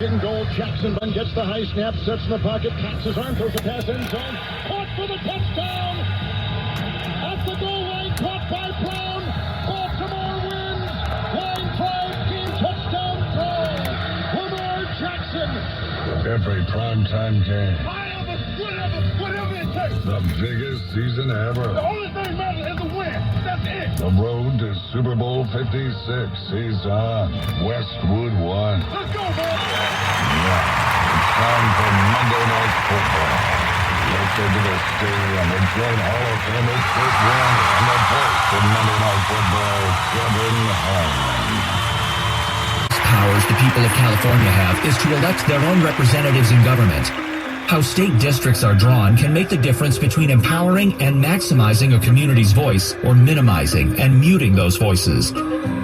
In goal, Jackson gets the high snap, sets in the pocket, cocks his arm, throws the pass end zone, caught for the touchdown! At the goal line, caught by Brown! Baltimore wins! Line drive, team touchdown throw! Lamar Jackson! Every primetime game. Whatever it takes! The biggest season ever. The only thing matters is the win! That's it! The road to Super Bowl 56 is on. Westwood 1. Let's go, boys! Yeah, it's time for Monday Night Football. Let's go to the stadium and join Hall of Famer Kurt Warner and the voice of Monday Night Football, Kevin Harlan. Powers the people of California have is to elect their own representatives in government. How state districts are drawn can make the difference between empowering and maximizing a community's voice or minimizing and muting those voices.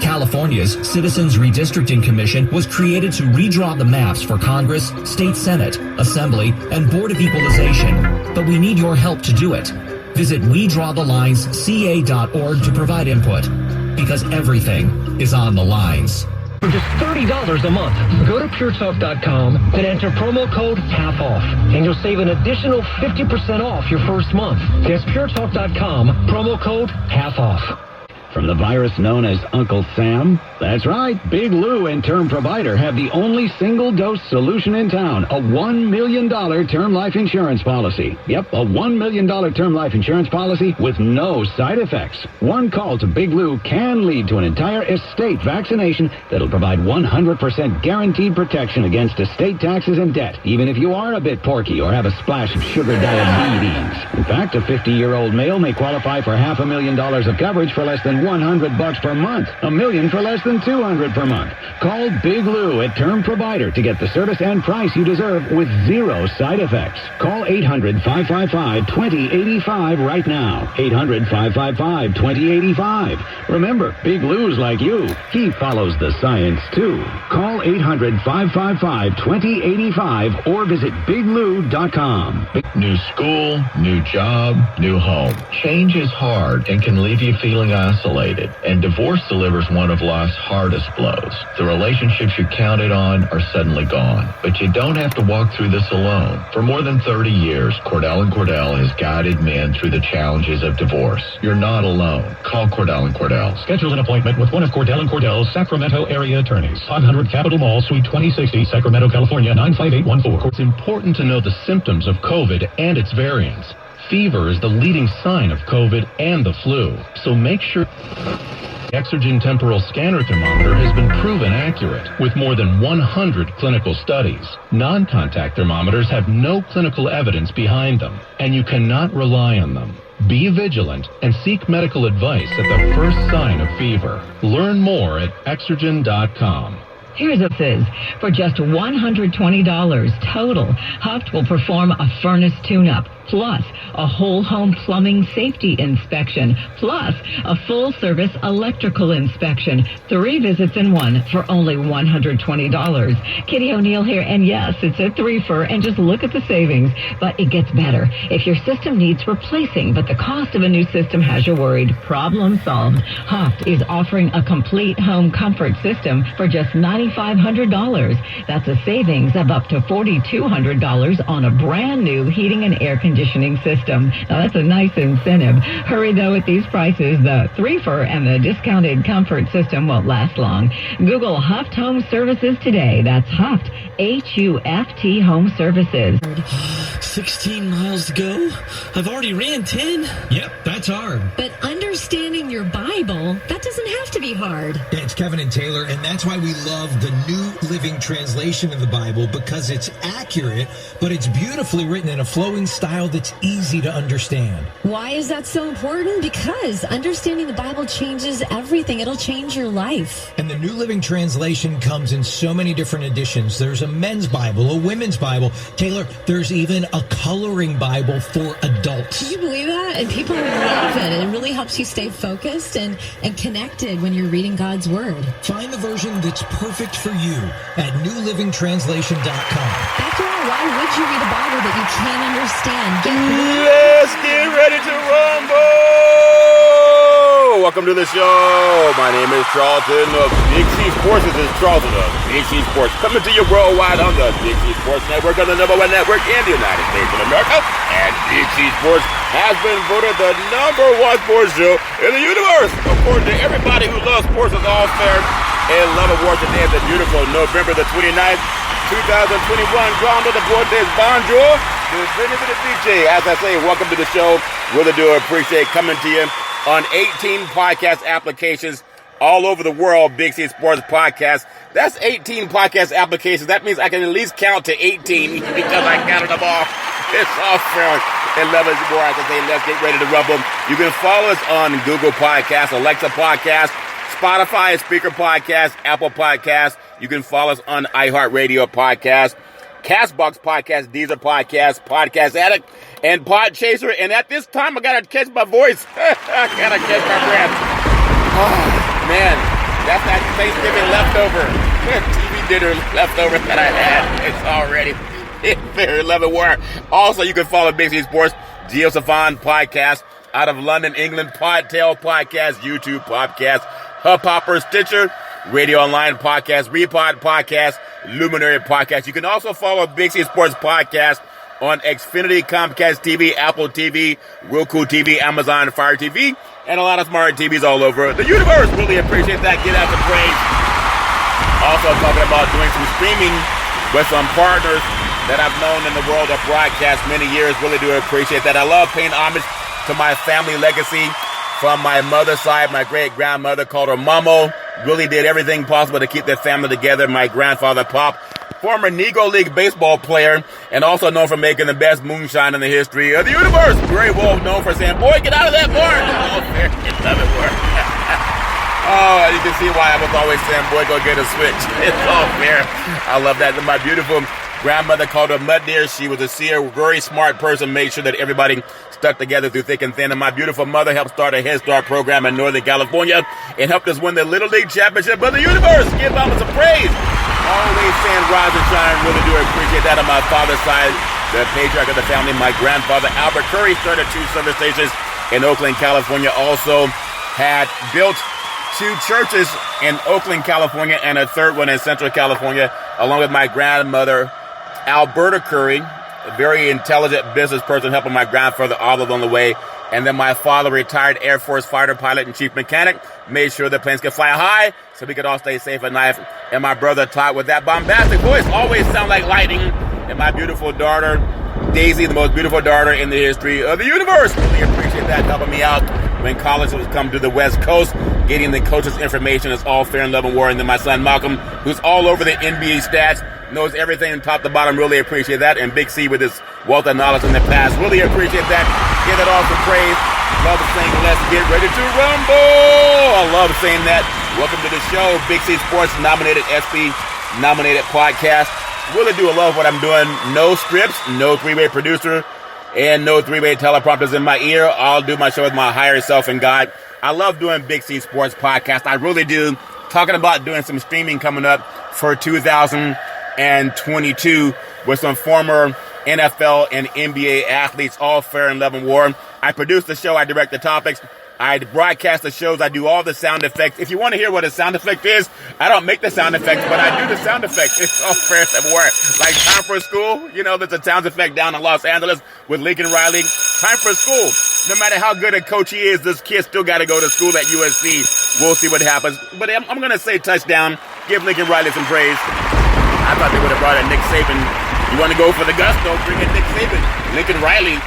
California's Citizens Redistricting Commission was created to redraw the maps for Congress, State Senate, Assembly, and Board of Equalization, but we need your help to do it. Visit WeDrawTheLinesCA.org to provide input, because everything is on the lines. For just $30 a month, go to puretalk.com and enter promo code HALFOFF, and you'll save an additional 50% off your first month. That's puretalk.com, promo code HALFOFF. From the virus known as Uncle Sam? That's right. Big Lou and Term Provider have the only single-dose solution in town, a $1 million term life insurance policy. Yep, a $1 million term life insurance policy with no side effects. One call to Big Lou can lead to an entire estate vaccination that'll provide 100% guaranteed protection against estate taxes and debt, even if you are a bit porky or have a splash of sugar diabetes. In fact, a 50-year-old male may qualify for $500,000 of coverage for less than $100 per month. $1 million for less than $200 per month. Call Big Lou at Term Provider to get the service and price you deserve with zero side effects. Call 800-555-2085 right now. 800-555-2085. Remember, Big Lou's like you. He follows the science, too. Call 800-555-2085 or visit biglou.com. New school, new job, new home. Change is hard and can leave you feeling isolated, and divorce delivers one of life's hardest blows. The relationships you counted on are suddenly gone, but you don't have to walk through this alone. For more than 30 years, Cordell & Cordell has guided men through the challenges of divorce. You're not alone. Call Cordell & Cordell. Schedule an appointment with one of Cordell & Cordell's Sacramento area attorneys. 500 Capitol Mall, Suite 2060, Sacramento, California, 95814. It's important to know the symptoms of COVID and its variants. Fever is the leading sign of COVID and the flu, so make sure Exergen temporal scanner thermometer has been proven accurate with more than 100 clinical studies. Non-contact thermometers have no clinical evidence behind them, and you cannot rely on them. Be vigilant and seek medical advice at the first sign of fever. Learn more at Exergen.com. Here's a fizz. For just $120 total, Huft will perform a furnace tune-up, plus a whole home plumbing safety inspection, plus a full-service electrical inspection. 3 visits in one for only $120. Kitty O'Neill here, and yes, it's a three-fer, and just look at the savings. But it gets better. If your system needs replacing, but the cost of a new system has you worried, problem solved. Huft is offering a complete home comfort system for just $9,500. That's a savings of up to $4,200 on a brand new heating and air conditioning system. Now that's a nice incentive. Hurry though, at these prices, the three-fer and the discounted comfort system won't last long. Google Huft Home Services today. That's Huft, H-U-F-T Home Services. 16 miles to go? I've already ran 10. Yep, that's hard. But understanding your Bible, that doesn't have to be hard. Yeah, it's Kevin and Taylor, and that's why we love the New Living Translation of the Bible, because it's accurate, but it's beautifully written in a flowing style that's easy to understand. Why is that so important? Because understanding the Bible changes everything. It'll change your life. And the New Living Translation comes in so many different editions. There's a men's Bible, a women's Bible. Taylor, there's even a coloring Bible for adults. Can you believe that? And people love it. It really helps you stay focused and connected when you're reading God's Word. Find the version that's perfect for you at newlivingtranslation.com. After all, why would you read a Bible that you can't understand? Let's get ready to rumble! Hello, welcome to the show. My name is Charlton of Big C Sports. This is Charlton of Big C Sports, coming to you worldwide on the Big C Sports Network, on the #1 network in the United States of America. And Big C Sports has been voted the #1 sports show in the universe, according to everybody who loves sports. Is all fair and love awards today. The beautiful November the 29th, 2021. Drawn to the board is Bonjour. As I say, welcome to the show. Really do appreciate coming to you on 18 podcast applications all over the world. Big C Sports Podcast. That's 18 podcast applications. That means I can at least count to 18 because I counted them all. It's all fair and love is more. As I say, let's get ready to rumble. You can follow us on Google Podcasts, Alexa Podcasts, Spotify, Speaker Podcasts, Apple Podcasts. You can follow us on iHeart-Radio-Podcast, Castbox Podcast, Deezer Podcast, Podcast Addict, and Podchaser. And at this time, I gotta catch my voice. I gotta catch my breath. Oh, man, that's that Thanksgiving leftover, TV dinner leftover that I had. It's already very 11 war. Also, you can follow Big C Sports, Geo Savon Podcast, out of London, England, Podtail Podcast, YouTube Podcast, Hubhopper, Stitcher, Radio Online Podcast, Repod Podcast, Luminary Podcast. You can also follow Big C Sports Podcast on Xfinity, Comcast TV, Apple TV, Roku TV, Amazon Fire TV, and a lot of smart TVs all over the universe. Really appreciate that. Get out some praise. Also talking about doing some streaming with some partners that I've known in the world of broadcast many years. Really do appreciate that. I love paying homage to my family legacy from my mother's side. My great-grandmother, called her Mamo, really did everything possible to keep their family together. My grandfather, Pop, former Negro League baseball player, and also known for making the best moonshine in the history of the universe. Very well known for saying, boy, get out of that bar. Oh, you can see why I was always saying, boy, go get a switch. It's all fair. I love that. My beautiful grandmother called her Mud Deer. She was a seer, very smart person, made sure that everybody stuck together through thick and thin. And my beautiful mother helped start a Head Start program in Northern California and helped us win the Little League Championship of the universe. Give mama some praise. Always saying rise and shine. Really do appreciate that. On my father's side, the patriarch of the family, my grandfather, Albert Curry, started 2 service stations in Oakland, California. Also had built 2 churches in Oakland, California, and a 3rd one in Central California, along with my grandmother, Alberta Curry, a very intelligent business person, helping my grandfather all along the way. And then my father, retired Air Force fighter pilot and chief mechanic, made sure the planes could fly high so we could all stay safe at night. And my brother taught with that bombastic voice, always sound like lightning. And my beautiful daughter, Daisy, the most beautiful daughter in the history of the universe. Really appreciate that, helping me out when college was come to the West Coast, getting the coaches' information. Is all fair and love and war. And then my son, Malcolm, who's all over the NBA stats, knows everything top to bottom. Really appreciate that. And Big C with his wealth of knowledge in the past. Really appreciate that. Give it all for praise. Love saying, let's get ready to rumble. I love saying that. Welcome to the show. Big C Sports nominated, SP nominated podcast. Really do love what I'm doing. No scripts, no 3-way producer, and no 3-way teleprompters in my ear. I'll do my show with my higher self and God. I love doing Big C Sports podcast. I really do. Talking about doing some streaming coming up for 2022 with some former NFL and NBA athletes, all fair and love and war. I produce the show. I direct the topics. I broadcast the shows. I do all the sound effects. If you want to hear what a sound effect is, I don't make the sound effects, but I do the sound effects. It's all fair and war. Like Time for School, you know, there's a sound effect down in Los Angeles with Lincoln Riley. Time for School. No matter how good a coach he is, this kid still got to go to school at USC. We'll see what happens. But I'm going to say touchdown. Give Lincoln Riley some praise. I thought they would have brought in Nick Saban. You want to go for the gusto? Bring in Nick Saban. Lincoln Riley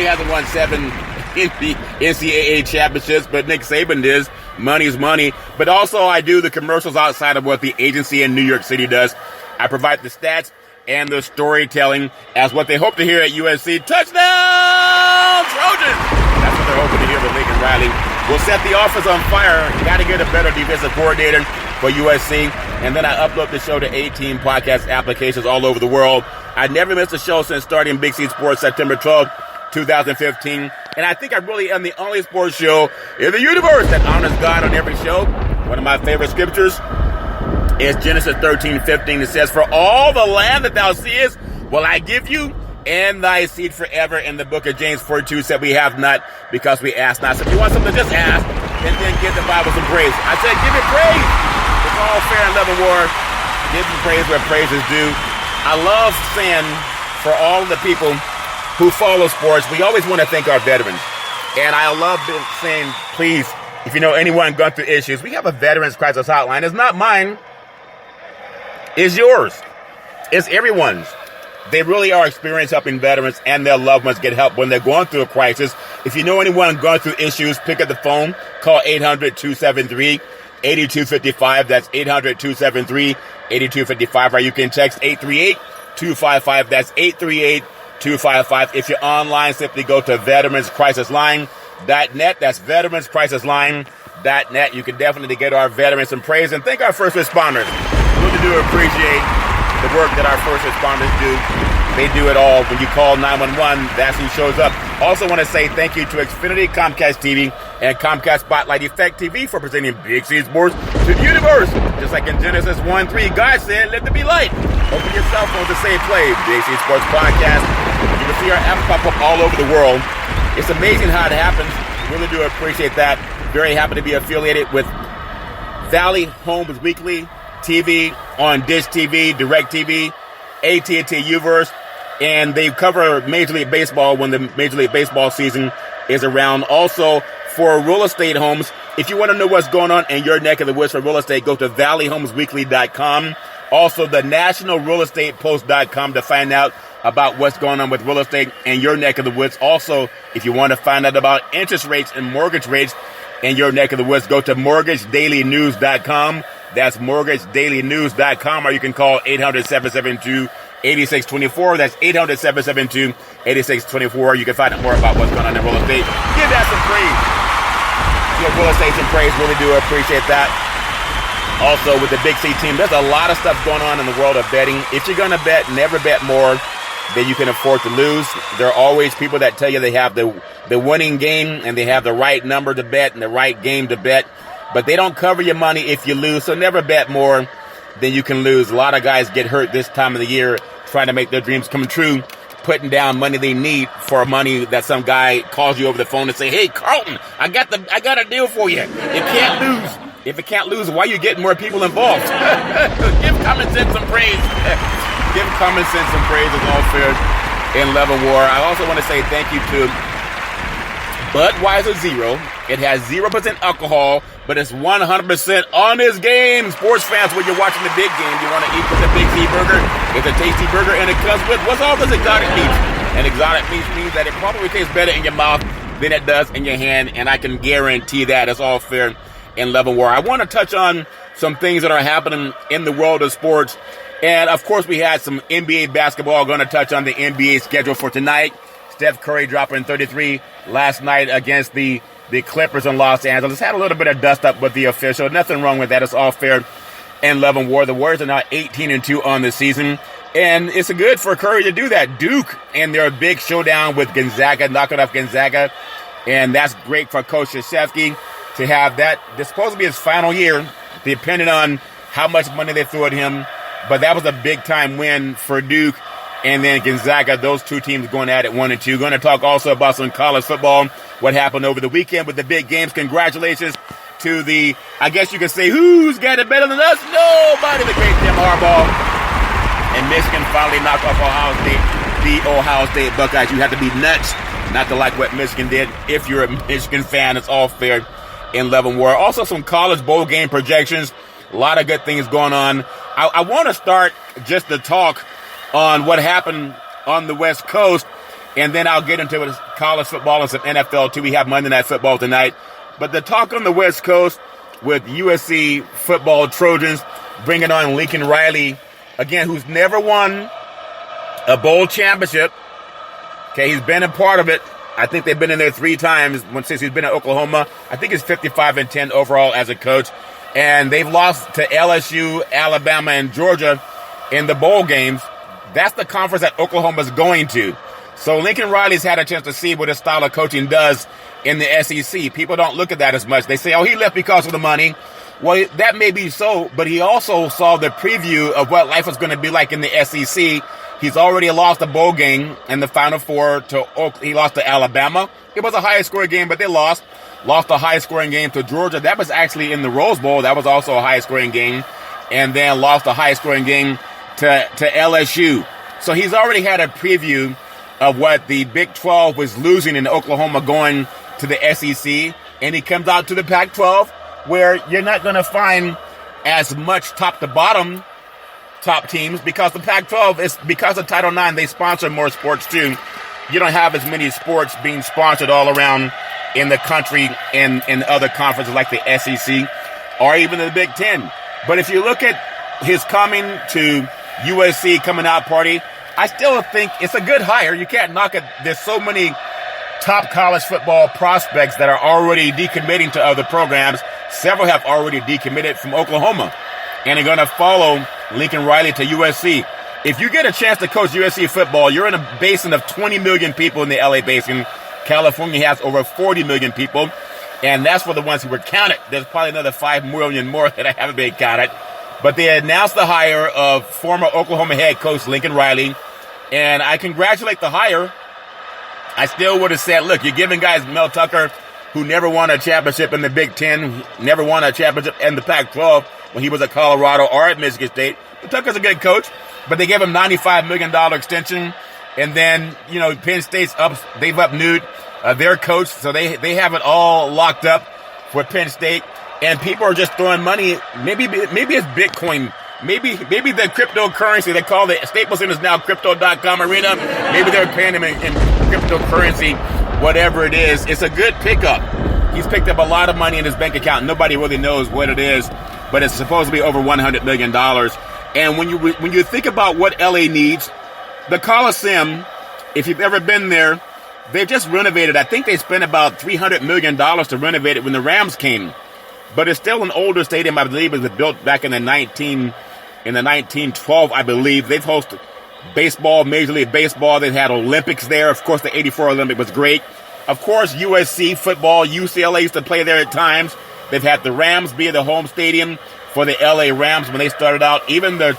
hasn't won 7 NCAA championships, but Nick Saban does. Money's money. But also I do the commercials outside of what the agency in New York City does. I provide the stats and the storytelling as what they hope to hear at USC. Touchdown, Trojans! That's what they're hoping to hear with Lincoln Riley. We'll set the offense on fire. Got to get a better defensive coordinator for USC. And then I upload the show to 18 podcast applications all over the world. I never missed a show since starting Big C Sports September 12th, 2015. And I think I really am the only sports show in the universe that honors God on every show. One of my favorite scriptures is Genesis 13:15. It says, "For all the land that thou seest will I give you, and thy seed forever." In the book of James 4:2 said, "We have not because we ask not." So if you want something, just ask. and then give the Bible some praise. I said, give it praise. It's all fair and level war. Give the praise where praise is due. I love saying for all of the people who follow sports, we always want to thank our veterans. And I love saying, please, if you know anyone going through issues, we have a Veterans Crisis Hotline. It's not mine. It's yours. It's everyone's. They really are experienced helping veterans and their loved ones get help when they're going through a crisis. If you know anyone going through issues, pick up the phone. Call 800-273-8255. That's 800-273-8255. Or you can text 838-255. That's 838-255. If you're online, simply go to veteranscrisisline.net. That's veteranscrisisline.net. You can definitely get our veterans some praise and thank our first responders. We really do appreciate the work that our first responders do. They do it all. When you call 911, that's who shows up. Also want to say thank you to Xfinity, Comcast TV, and Comcast Spotlight Effect TV for presenting Big C Sports to the universe. Just like in Genesis 1:3, God said, let there be light. Open your cell phone to say play. Big C Sports Podcast. You will see our app pop up all over the world. It's amazing how it happens. Really do appreciate that. Very happy to be affiliated with Valley Homes Weekly TV on Dish TV, Direct TV, AT&T Uverse, and they cover Major League Baseball when the Major League Baseball season is around. Also, for real estate homes, if you want to know what's going on in your neck of the woods for real estate, go to valleyhomesweekly.com. Also, the nationalrealestatepost.com to find out about what's going on with real estate in your neck of the woods. Also, if you want to find out about interest rates and mortgage rates in your neck of the woods, go to mortgagedailynews.com. That's mortgagedailynews.com, or you can call 800-772-8624. That's 800-772-8624. You can find out more about what's going on in real estate. Give that some praise. Give real estate some praise. Really do appreciate that. Also, with the Big C team, there's a lot of stuff going on in the world of betting. If you're going to bet, never bet more than you can afford to lose. There are always people that tell you they have the winning game and they have the right number to bet and the right game to bet. But they don't cover your money if you lose, so never bet more than you can lose. A lot of guys get hurt this time of the year trying to make their dreams come true, putting down money they need for money that some guy calls you over the phone and say, hey, Carlton, I got a deal for you. It can't lose. If it can't lose, why are you getting more people involved? Give common sense some praise. Give common sense some praise. It's all fair in level war. I also want to say thank you to Budweiser Zero. It has 0% alcohol, but it's 100% honest game. Sports fans, when you're watching the big game, you want to eat with the Big C burger. It's a tasty burger, and it comes with what's all this exotic meat? And exotic meat means that it probably tastes better in your mouth than it does in your hand, and I can guarantee that. It's all fair in level war. I want to touch on some things that are happening in the world of sports. And, of course, we had some NBA basketball. I'm going to touch on the NBA schedule for tonight. Steph Curry dropping 33 last night against the Clippers in Los Angeles. Had a little bit of dust up with the official. Nothing wrong with that. It's all fair and level war. The Warriors are now 18-2 on the season. And it's good for Curry to do that. Duke and their big showdown with Gonzaga, knocking off Gonzaga. And that's great for Coach Krzyzewski to have that. This is supposed to be his final year, depending on how much money they threw at him. But that was a big-time win for Duke. And then Gonzaga, those two teams going at it 1-2. Going to talk also about some college football, what happened over the weekend with the big games. Congratulations to the, I guess you could say, who's got it better than us? Nobody. The great Jim Harbaugh. And Michigan finally knocked off Ohio State, the Ohio State Buckeyes. You have to be nuts not to like what Michigan did. If you're a Michigan fan, it's all fair in level war. Also some college bowl game projections. A lot of good things going on. I want to start just to talk on what happened on the West Coast, and then I'll get into college football and some NFL too. We have Monday Night Football tonight. But the talk on the West Coast with USC football Trojans bringing on Lincoln Riley, again, who's never won a bowl championship. Okay, he's been a part of it. I think they've been in there 3 times since he's been at Oklahoma. I think he's 55-10 overall as a coach. And they've lost to LSU, Alabama, and Georgia in the bowl games. That's the conference that Oklahoma's going to. So Lincoln Riley's had a chance to see what his style of coaching does in the SEC. People don't look at that as much. They say, oh, he left because of the money. Well, that may be so, but he also saw the preview of what life was going to be like in the SEC He's already lost a bowl game in the Final Four he lost to Alabama. It was a high scoring game, but they lost. Lost a high scoring game to Georgia. That was actually in the Rose Bowl. That was also a high scoring game. And then lost a high scoring game to LSU. So he's already had a preview of what the Big 12 was losing in Oklahoma going to the SEC. And he comes out to the Pac-12 where you're not going to find as much top to bottom top teams because the Pac-12 is, because of Title IX, they sponsor more sports too. You don't have as many sports being sponsored all around in the country and in other conferences like the SEC or even the Big Ten. But if you look at his coming to USC coming out party, I still think it's a good hire. You can't knock it. There's so many top college football prospects that are already decommitting to other programs. Several have already decommitted from Oklahoma and are going to follow Lincoln Riley to USC. If you get a chance to coach USC football, you're in a basin of 20 million people in the LA basin. California has over 40 million people, and that's for the ones who were counted. There's probably another 5 million more that haven't been counted. But they announced the hire of former Oklahoma head coach Lincoln Riley, and I congratulate the hire. I still would have said, look, you're giving guys Mel Tucker, who never won a championship in the Big Ten, never won a championship in the Pac-12 when he was at Colorado or at Michigan State. But Tucker's a good coach, but they gave him $95 million extension. And then, you know, Penn State's they've up-newed their coach, so they have it all locked up for Penn State. And people are just throwing money. Maybe it's Bitcoin. Maybe the cryptocurrency, they call it Staples Center is now crypto.com arena. Maybe they're paying him in cryptocurrency, whatever it is. It's a good pickup. He's picked up a lot of money in his bank account. Nobody really knows what it is, but it's supposed to be over $100 million. And when you think about what LA needs, the Coliseum, if you've ever been there, they've just renovated. I think they spent about $300 million to renovate it when the Rams came. But it's still an older stadium. I believe it was built back in the 1912, I believe. They've hosted baseball, Major League Baseball. They've had Olympics there. Of course, the 84 Olympic was great. Of course, USC football, UCLA used to play there at times. They've had the Rams be the home stadium for the LA Rams when they started out. Even the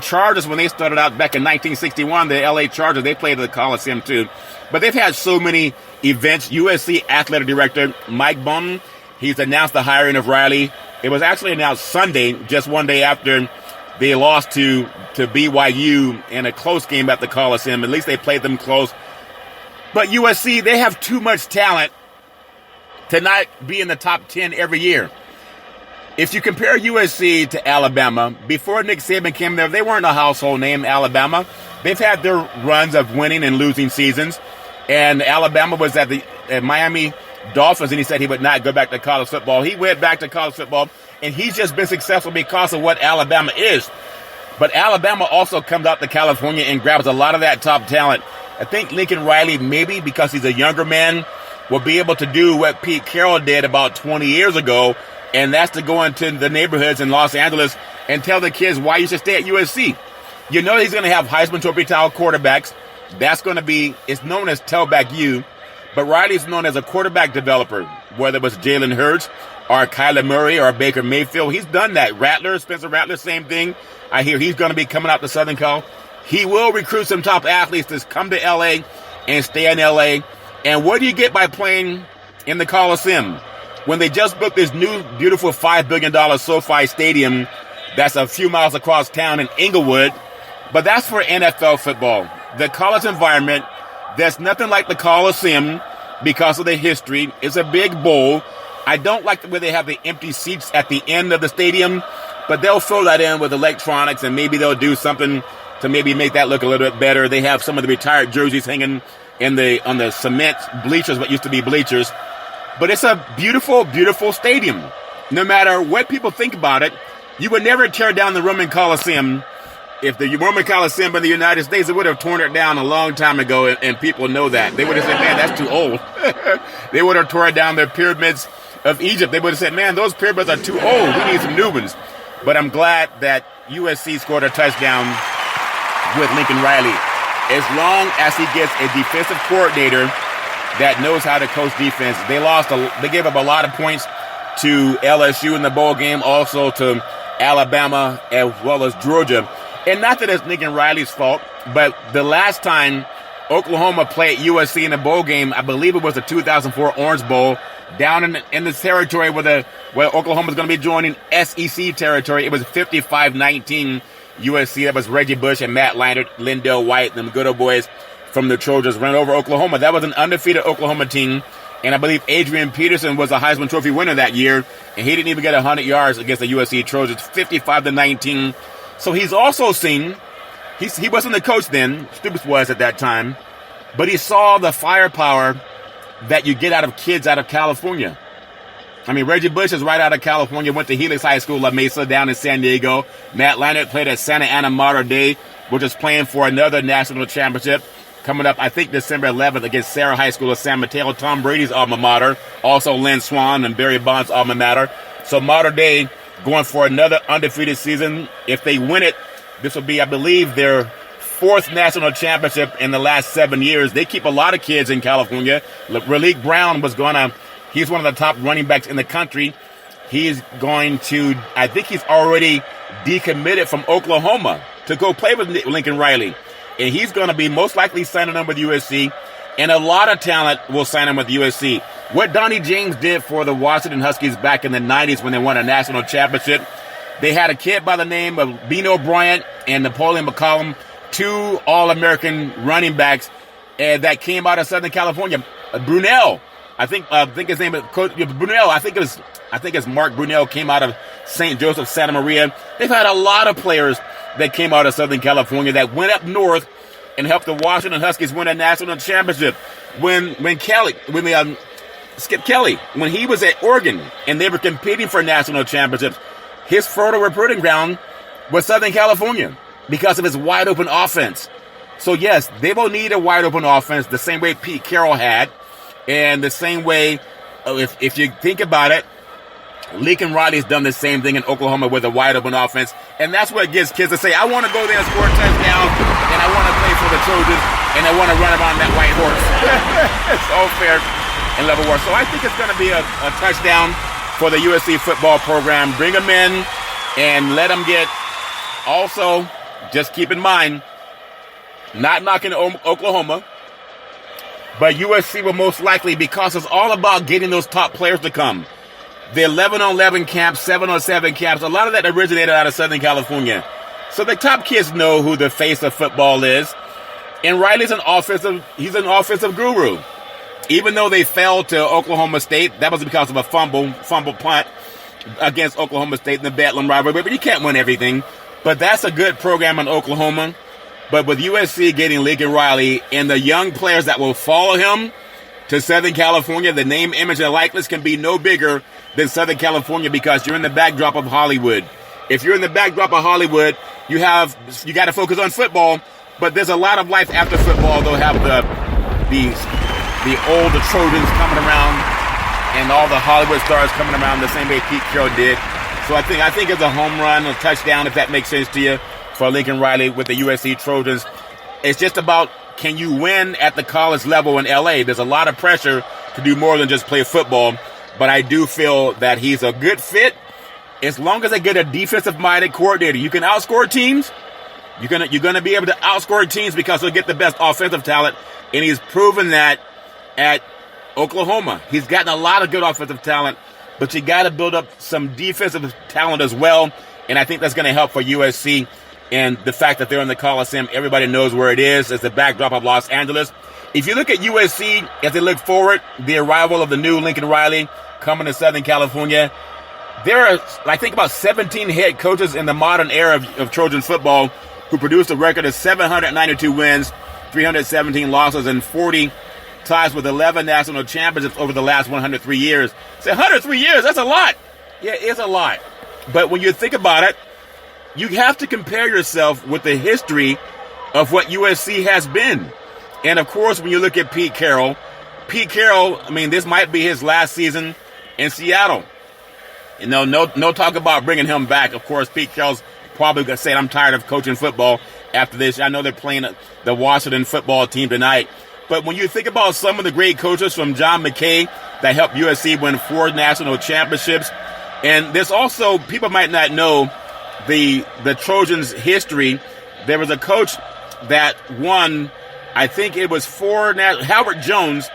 Chargers, when they started out back in 1961, the LA Chargers, they played at the Coliseum too. But they've had so many events. USC athletic director Mike Bohn, he's announced the hiring of Riley. It was actually announced Sunday, just one day after they lost to BYU in a close game at the Coliseum. At least they played them close. But USC, they have too much talent to not be in the top 10 every year. If you compare USC to Alabama, before Nick Saban came there, they weren't a household name, Alabama. They've had their runs of winning and losing seasons. And Alabama was at the Miami Dolphins, and he said he would not go back to college football. He went back to college football, and he's just been successful because of what Alabama is. But Alabama also comes out to California and grabs a lot of that top talent. I think Lincoln Riley, maybe because he's a younger man, will be able to do what Pete Carroll did about 20 years ago, and that's to go into the neighborhoods in Los Angeles and tell the kids why you should stay at USC. You know he's going to have Heisman Trophy-style quarterbacks. That's going to be, it's known as Tailback U, but Riley's known as a quarterback developer, whether it was Jalen Hurts or Kyler Murray or Baker Mayfield. He's done that. Spencer Rattler, same thing. I hear he's going to be coming out to Southern Cal. He will recruit some top athletes to come to L.A. and stay in L.A. And what do you get by playing in the Coliseum? When they just booked this new, beautiful $5 billion SoFi Stadium that's a few miles across town in Inglewood, but that's for NFL football. The college environment, there's nothing like the Coliseum because of the history. It's a big bowl. I don't like the way they have the empty seats at the end of the stadium, but they'll fill that in with electronics, and maybe they'll do something to maybe make that look a little bit better. They have some of the retired jerseys hanging on the cement bleachers, what used to be bleachers. But it's a beautiful, beautiful stadium. No matter what people think about it, you would never tear down the Roman Coliseum. If the Roman Coliseum in the United States, they would have torn it down a long time ago, and people know that. They would have said, man, that's too old. They would have torn down the pyramids of Egypt. They would have said, man, those pyramids are too old. We need some new ones. But I'm glad that USC scored a touchdown with Lincoln Riley. As long as he gets a defensive coordinator that knows how to coach defense. They gave up a lot of points to LSU in the bowl game, also to Alabama as well as Georgia. And not that it's Lincoln Riley's fault. but the last time Oklahoma played USC in a bowl game, I believe it was the 2004 Orange Bowl, down in the territory where Oklahoma's going to be joining SEC territory. It was 55-19 USC. That was Reggie Bush and Matt Leinart, Lindell White, them good old boys from the Trojans ran over Oklahoma. That was an undefeated Oklahoma team, and I believe Adrian Peterson was a Heisman Trophy winner that year, and he didn't even get 100 yards against the USC Trojans, 55-19. So he's also seen, he wasn't the coach then, Stoops was at that time, but he saw the firepower that you get out of kids out of California. I mean, Reggie Bush is right out of California, went to Helix High School, La Mesa, down in San Diego. Matt Leinart played at Santa Ana Mater Dei, which is playing for another national championship coming up, I think, December 11th against Sarah High School of San Mateo, Tom Brady's alma mater, also Lynn Swann and Barry Bonds' alma mater. So Mater Dei going for another undefeated season. If they win it, this will be, I believe, their fourth national championship in the last 7 years. They keep a lot of kids in California. Raleek Brown he's one of the top running backs in the country. He's going to, I think he's already decommitted from Oklahoma to go play with Lincoln Riley. And he's going to be most likely signing him with USC. And a lot of talent will sign him with USC. What Donnie James did for the Washington Huskies back in the 90s when they won a national championship, they had a kid by the name of Bino Bryant and Napoleon McCollum, two All-American running backs that came out of Southern California. Brunel, I think his name is Coach Brunel. I think it's Mark Brunel, came out of St. Joseph, Santa Maria. They've had a lot of players that came out of Southern California that went up north and helped the Washington Huskies win a national championship. When Skip Kelly, when he was at Oregon and they were competing for national championships, his fertile recruiting ground was Southern California because of his wide open offense. So yes, they will need a wide open offense the same way Pete Carroll had, and the same way, if you think about it, Lincoln Riley's done the same thing in Oklahoma with a wide open offense, and that's what gets kids to say, I want to go there and score a touchdown, and I want to play for the Trojans, and I want to run around that white horse. It's all fair and level war. So I think it's going to be a touchdown for the USC football program. Bring them in and let them get. Also, just keep in mind, not knocking Oklahoma, but USC will most likely, because it's all about getting those top players to come. The 11-on-11 camps, 7-on-7 camps, a lot of that originated out of Southern California. So the top kids know who the face of football is. And Riley's an offensive guru. Even though they fell to Oklahoma State, that was because of a fumble punt against Oklahoma State in the Bedlam rivalry. But you can't win everything. But that's a good program in Oklahoma. But with USC getting Lincoln Riley and the young players that will follow him to Southern California, the name, image, and likeness can be no bigger than Southern California because you're in the backdrop of Hollywood. If you're in the backdrop of Hollywood, you got to focus on football, but there's a lot of life after football. They'll have the older Trojans coming around and all the Hollywood stars coming around the same way Pete Carroll did. So I think it's a home run, a touchdown, if that makes sense to you, for Lincoln Riley with the USC Trojans. It's just about, can you win at the college level in LA? There's a lot of pressure to do more than just play football, but I do feel that he's a good fit. As long as they get a defensive-minded coordinator, you can outscore teams. You're gonna be able to outscore teams because they'll get the best offensive talent, and he's proven that at Oklahoma. He's gotten a lot of good offensive talent, but you got to build up some defensive talent as well, and I think that's going to help for USC. And the fact that they're in the Coliseum, everybody knows where it is. It's the backdrop of Los Angeles. If you look at USC as they look forward, the arrival of the new Lincoln Riley coming to Southern California, there are, I think, about 17 head coaches in the modern era of Trojan football who produced a record of 792 wins, 317 losses, and 40 ties with 11 national championships over the last 103 years. Say 103 years, that's a lot. Yeah, it's a lot. But when you think about it, you have to compare yourself with the history of what USC has been. And of course, when you look at Pete Carroll, I mean, this might be his last season in Seattle. You know, no talk about bringing him back. Of course, Pete Carroll's probably going to say, I'm tired of coaching football after this. I know they're playing the Washington football team tonight. But when you think about some of the great coaches from John McKay that helped USC win 4 national championships, and there's also, people might not know the Trojans' history. There was a coach that won, I think it was Howard Jones.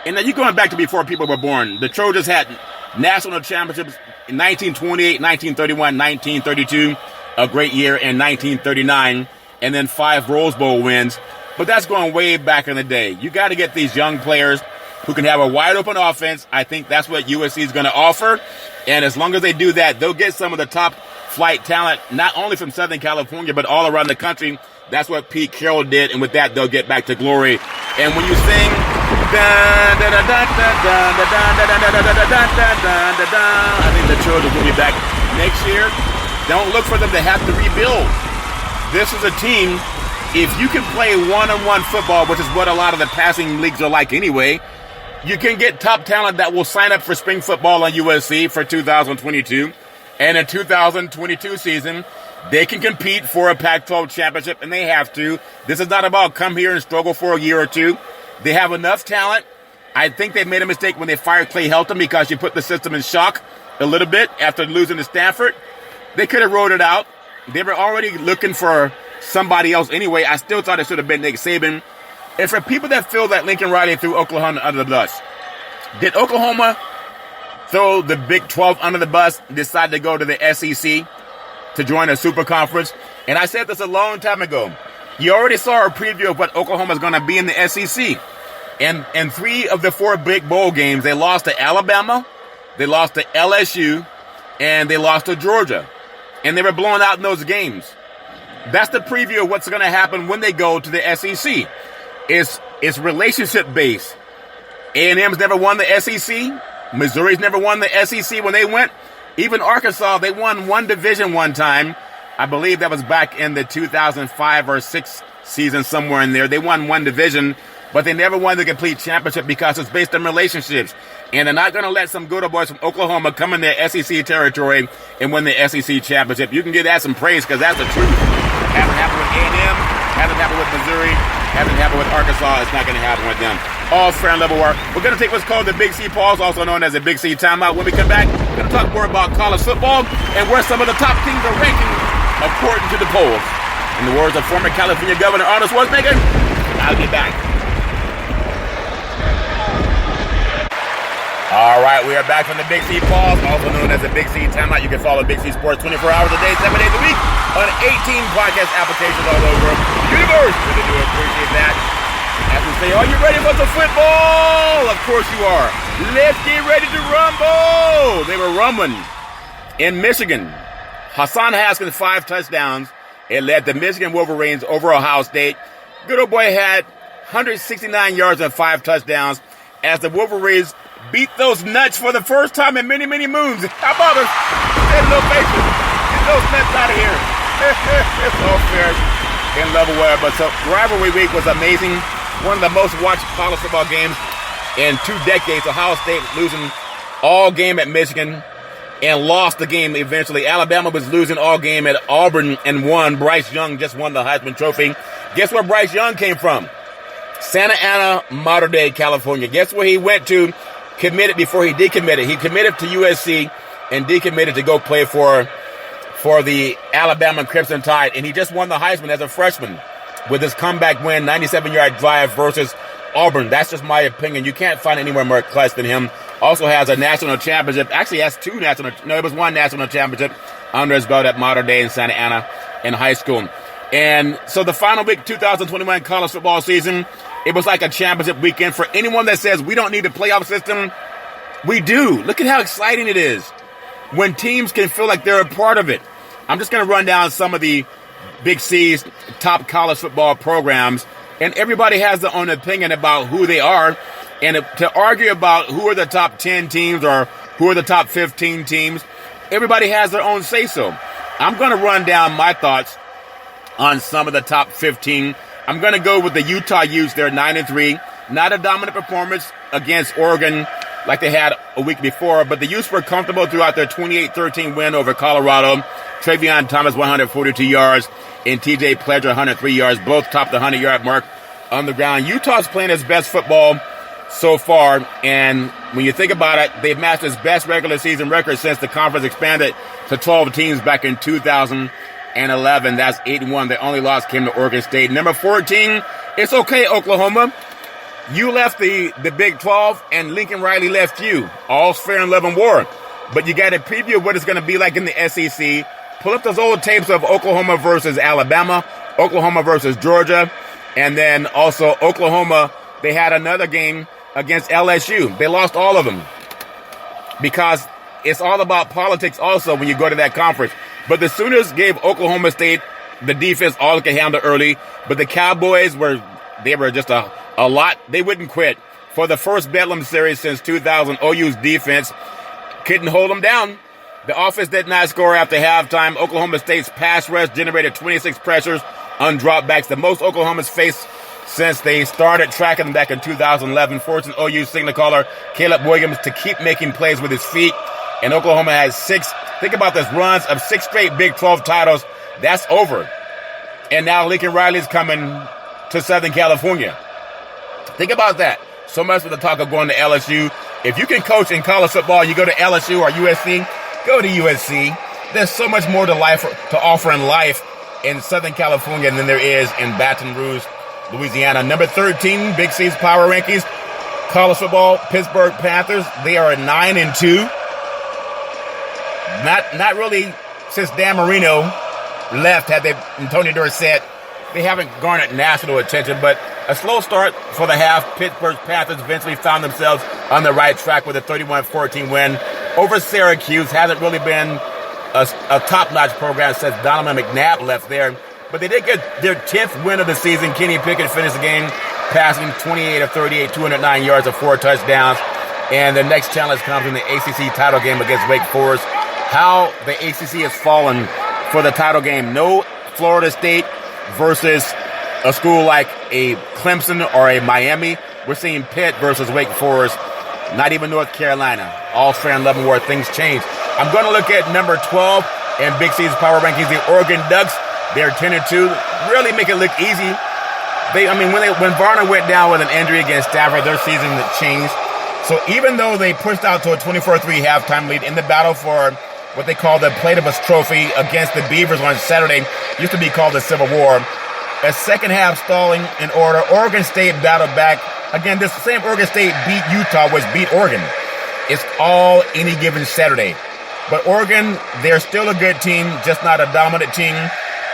And now you're going back to before people were born. The Trojans had national championships in 1928, 1931, 1932, a great year, and 1939, and then 5 Rose Bowl wins. But that's going way back in the day. You got to get these young players who can have a wide open offense. I think that's what USC is going to offer. And as long as they do that, they'll get some of the top flight talent, not only from Southern California, but all around the country. That's what Pete Carroll did. And with that, they'll get back to glory. And when you sing, I think the Trojans will be back next year. Don't look for them to have to rebuild. This is a team, if you can play one-on-one football, which is what a lot of the passing leagues are like anyway, you can get top talent that will sign up for spring football on USC for 2022. And in 2022 season, they can compete for a Pac-12 championship, and they have to. This is not about come here and struggle for a year or two. They have enough talent. I think they made a mistake when they fired Clay Helton because you put the system in shock a little bit after losing to Stanford. They could have rolled it out. They were already looking for somebody else anyway. I still thought it should have been Nick Saban. And for people that feel that Lincoln Riley threw Oklahoma under the bus, did Oklahoma throw the Big 12 under the bus, decide to go to the SEC to join a super conference? And I said this a long time ago. You already saw a preview of what Oklahoma is going to be in the SEC. And 3 of the 4 big bowl games, they lost to Alabama, they lost to LSU, and they lost to Georgia. And they were blown out in those games. That's the preview of what's going to happen when they go to the SEC. It's relationship-based. A&M's never won the SEC. Missouri's never won the SEC when they went. Even Arkansas, they won one division one time. I believe that was back in the 2005 or 6 season, somewhere in there. They won one division, but they never won the complete championship because it's based on relationships. And they're not going to let some good boys from Oklahoma come in their SEC territory and win the SEC championship. You can give that some praise because that's the truth. Hasn't happened with A&M, hasn't happened with Missouri, hasn't happened with Arkansas. It's not going to happen with them. All fair and level work. We're going to take what's called the Big C pause, also known as the Big C timeout. When we come back, we're going to talk more about college football and where some of the top teams are ranking according to the polls. In the words of former California Governor Arnold Schwarzenegger, I'll get back. All right, we are back from the Big C pause, also known as the Big C timeout. You can follow Big C Sports 24 hours a day, 7 days a week on 18 podcast applications all over the universe. Really do appreciate that. As we say, are you ready for some football? Of course you are. Let's get ready to rumble. They were rumbling in Michigan. Hassan Haskins, 5 touchdowns. It led the Michigan Wolverines over Ohio State. Good old boy had 169 yards and 5 touchdowns as the Wolverines beat those nuts for the first time in many, many moons. How about us? Get no faces. Get those nuts out of here. It's all fair in level wear. But so rivalry week was amazing. One of the most watched college football games in 2 decades. Ohio State losing all game at Michigan and lost the game eventually. Alabama was losing all game at Auburn and won. Bryce Young just won the Heisman Trophy. Guess where Bryce Young came from? Santa Ana, Mater Dei, California. Guess where he went to? Committed before he decommitted. He committed to USC and decommitted to go play for the Alabama Crimson Tide. And he just won the Heisman as a freshman with his comeback win, 97-yard drive versus Auburn. That's just my opinion. You can't find anywhere more clutch than him. Also has a national championship. Actually has 2 it was 1 national championship under his belt at Mater Dei in Santa Ana in high school. And so the final week, 2021 college football season, it was like a championship weekend. For anyone that says we don't need a playoff system, we do. Look at how exciting it is when teams can feel like they're a part of it. I'm just going to run down some of the Big C's top college football programs, and everybody has their own opinion about who they are. And to argue about who are the top 10 teams or who are the top 15 teams, everybody has their own say-so. I'm going to run down my thoughts on some of the top 15. I'm going to go with the Utah Utes. They're 9-3. Not a dominant performance against Oregon like they had a week before, but the Utes were comfortable throughout their 28-13 win over Colorado. Travion Thomas, 142 yards, and TJ Pledger, 103 yards. Both topped the 100-yard mark on the ground. Utah's playing its best football so far, and when you think about it, they've matched its best regular season record since the conference expanded to 12 teams back in 2000. That's 8-1. The only loss came to Oregon State. Number 14, it's okay, Oklahoma. You left the Big 12, and Lincoln Riley left you. All's fair in love and war. But you got a preview of what it's going to be like in the SEC. Pull up those old tapes of Oklahoma versus Alabama, Oklahoma versus Georgia, and then also Oklahoma, they had another game against LSU. They lost all of them because it's all about politics also when you go to that conference. But the Sooners gave Oklahoma State the defense all it could handle early, but the Cowboys were just a lot. They wouldn't quit. For the first Bedlam series since 2000, OU's defense couldn't hold them down. The offense did not score after halftime. Oklahoma State's pass rush generated 26 pressures on dropbacks, the most Oklahoma's faced since they started tracking them back in 2011, forcing OU signal caller Caleb Williams to keep making plays with his feet. And Oklahoma has 6 runs of 6 straight Big 12 titles. That's over. And now Lincoln Riley's coming to Southern California. Think about that. So much for the talk of going to LSU. If you can coach in college football, you go to LSU or USC, go to USC. There's so much more to offer in life in Southern California than there is in Baton Rouge, Louisiana. Number 13, Big C's Power Rankings. College football, Pittsburgh Panthers. They are 9-2. Not really since Dan Marino left, and Tony Dorsett. They haven't garnered national attention, but a slow start for the half. Pittsburgh Panthers eventually found themselves on the right track with a 31-14 win over Syracuse. Hasn't really been a top-notch program since Donovan McNabb left there. But they did get their 10th win of the season. Kenny Pickett finished the game passing 28 of 38, 209 yards of 4 touchdowns. And the next challenge comes in the ACC title game against Wake Forest. How the ACC has fallen for the title game. No Florida State versus a school like a Clemson or a Miami. We're seeing Pitt versus Wake Forest. Not even North Carolina. All fair and love and war. Things change. I'm going to look at number 12 in Big C's Power Rankings. The Oregon Ducks. They're 10-2. Really make it look easy. When Varner went down with an injury against Stafford, their season changed. So even though they pushed out to a 24-3 halftime lead in the battle for what they call the Platypus Trophy against the Beavers on Saturday, used to be called the Civil War, a second half stalling in order, Oregon State battled back. Again, this same Oregon State beat Utah, which beat Oregon. It's all any given Saturday. But Oregon, they're still a good team, just not a dominant team.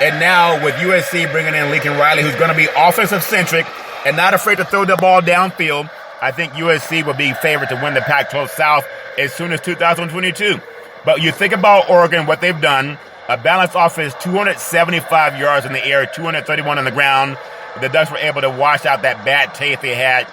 And now with USC bringing in Lincoln Riley, who's going to be offensive-centric and not afraid to throw the ball downfield, I think USC will be favored to win the Pac-12 South as soon as 2022. But you think about Oregon, what they've done, a balanced offense, 275 yards in the air, 231 on the ground. The Ducks were able to wash out that bad taste they had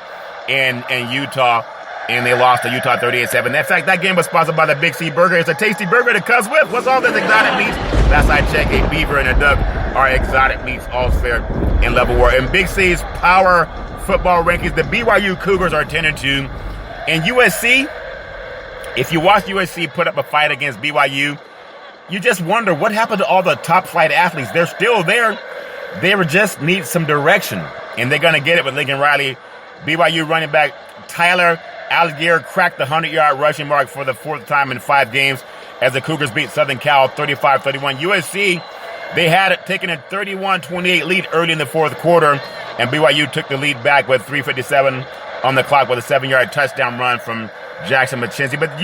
in Utah, and they lost to Utah 38-7. In fact, that game was sponsored by the Big C Burger. It's a tasty burger to cuss with. What's all this exotic meats? Last I checked, a beaver and a duck are exotic meats, all fair in level war. In Big C's Power Football Rankings, the BYU Cougars are 10-2. And USC, if you watch USC put up a fight against BYU, you just wonder what happened to all the top flight athletes. They're still there. They just need some direction, and they're going to get it with Lincoln Riley. BYU running back Tyler Algier cracked the 100-yard rushing mark for the 4th time in 5 games as the Cougars beat Southern Cal 35-31. USC, they had it taken a 31-28 lead early in the 4th quarter, and BYU took the lead back with 3:57 on the clock with a 7-yard touchdown run from Jackson McChesney. But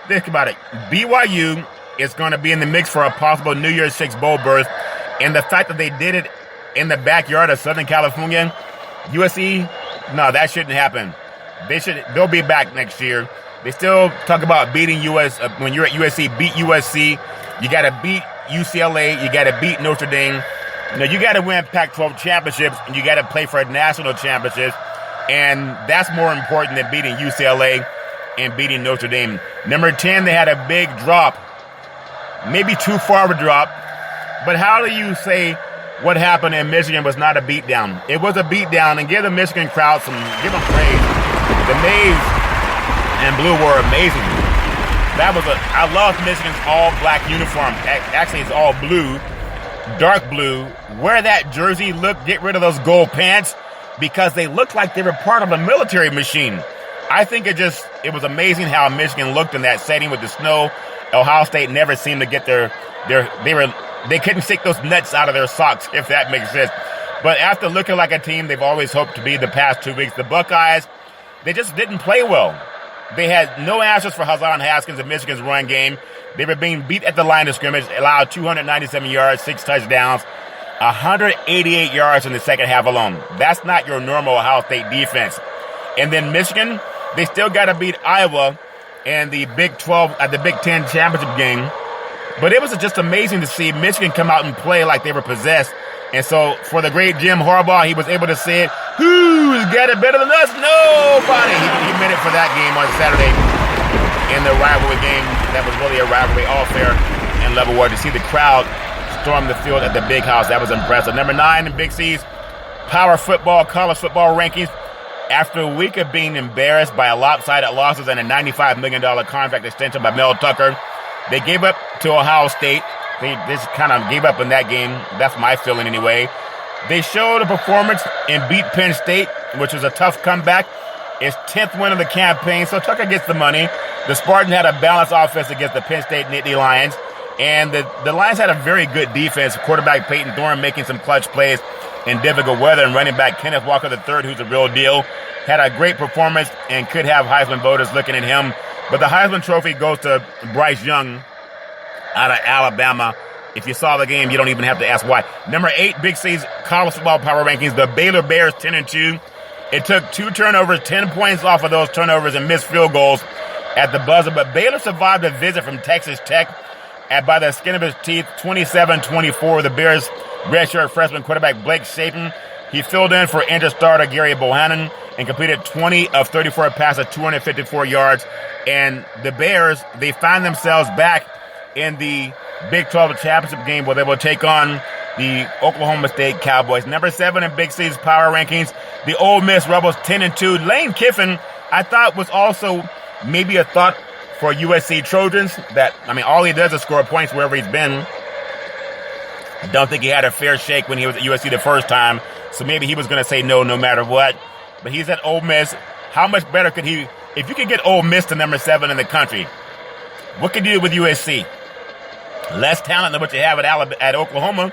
think about it. BYU is going to be in the mix for a possible New Year's 6 bowl berth, and the fact that they did it in the backyard of Southern California, USC, no, that shouldn't happen. They'll be back next year. They still talk about beating when you're at USC, beat USC. You got to beat UCLA. You got to beat Notre Dame. You got to win Pac-12 championships, and you got to play for national championships. And that's more important than beating UCLA and beating Notre Dame. Number 10, they had a big drop. Maybe too far of a drop. But how do you say what happened in Michigan was not a beatdown? It was a beatdown, and give the Michigan crowd give them praise. The maize and blue were amazing. I love Michigan's all-black uniform. Actually, it's all blue, dark blue. Wear that jersey, get rid of those gold pants, because they looked like they were part of a military machine. I think it was amazing how Michigan looked in that setting with the snow. Ohio State never seemed to get they were they couldn't shake those nuts out of their socks, if that makes sense. But after looking like a team they've always hoped to be the past 2 weeks, the Buckeyes, they just didn't play well. They had no answers for Hassan Haskins in Michigan's run game. They were being beat at the line of scrimmage, allowed 297 yards, 6 touchdowns, 188 yards in the second half alone. That's not your normal Ohio State defense. And then Michigan, they still got to beat Iowa in the Big 12 at the Big 10 championship game. But it was just amazing to see Michigan come out and play like they were possessed. And so for the great Jim Harbaugh, he was able to say, who's got it better than us? Nobody. He meant it for that game on Saturday in the rivalry game. That was really a rivalry, all fair and level war. To see the crowd storm the field at the Big House, that was impressive. Number 9 in Big C's power football, college football rankings. After a week of being embarrassed by a lopsided losses and a $95 million contract extension by Mel Tucker, they gave up to Ohio State. They just kind of gave up in that game. That's my feeling anyway. They showed a performance and beat Penn State, which was a tough comeback. It's 10th win of the campaign, so Tucker gets the money. The Spartans had a balanced offense against the Penn State Nittany Lions. And the Lions had a very good defense. Quarterback Peyton Thorne making some clutch plays in difficult weather, and running back Kenneth Walker III, who's a real deal, had a great performance and could have Heisman voters looking at him. But the Heisman Trophy goes to Bryce Young out of Alabama. If you saw the game, you don't even have to ask why. Number 8, Big C's college football power rankings, the Baylor Bears 10-2. It took 2 turnovers, 10 points off of those turnovers and missed field goals at the buzzer. But Baylor survived a visit from Texas Tech by the skin of his teeth, 27-24. The Bears' redshirt freshman quarterback Blake Shapen, he filled in for injured starter Gary Bohannon and completed 20 of 34 passes, 254 yards. And the Bears, they find themselves back in the Big 12 championship game where they will take on the Oklahoma State Cowboys. Number 7 in Big C's power rankings, the Ole Miss Rebels 10-2. Lane Kiffin, I thought, was also maybe a thought for USC Trojans. All he does is score points wherever he's been. I don't think he had a fair shake when he was at USC the first time, so maybe he was going to say no matter what. But he's at Ole Miss. How much better could he, if you could get Ole Miss to number 7 in the country, what could you do with USC? Less talent than what you have at Oklahoma,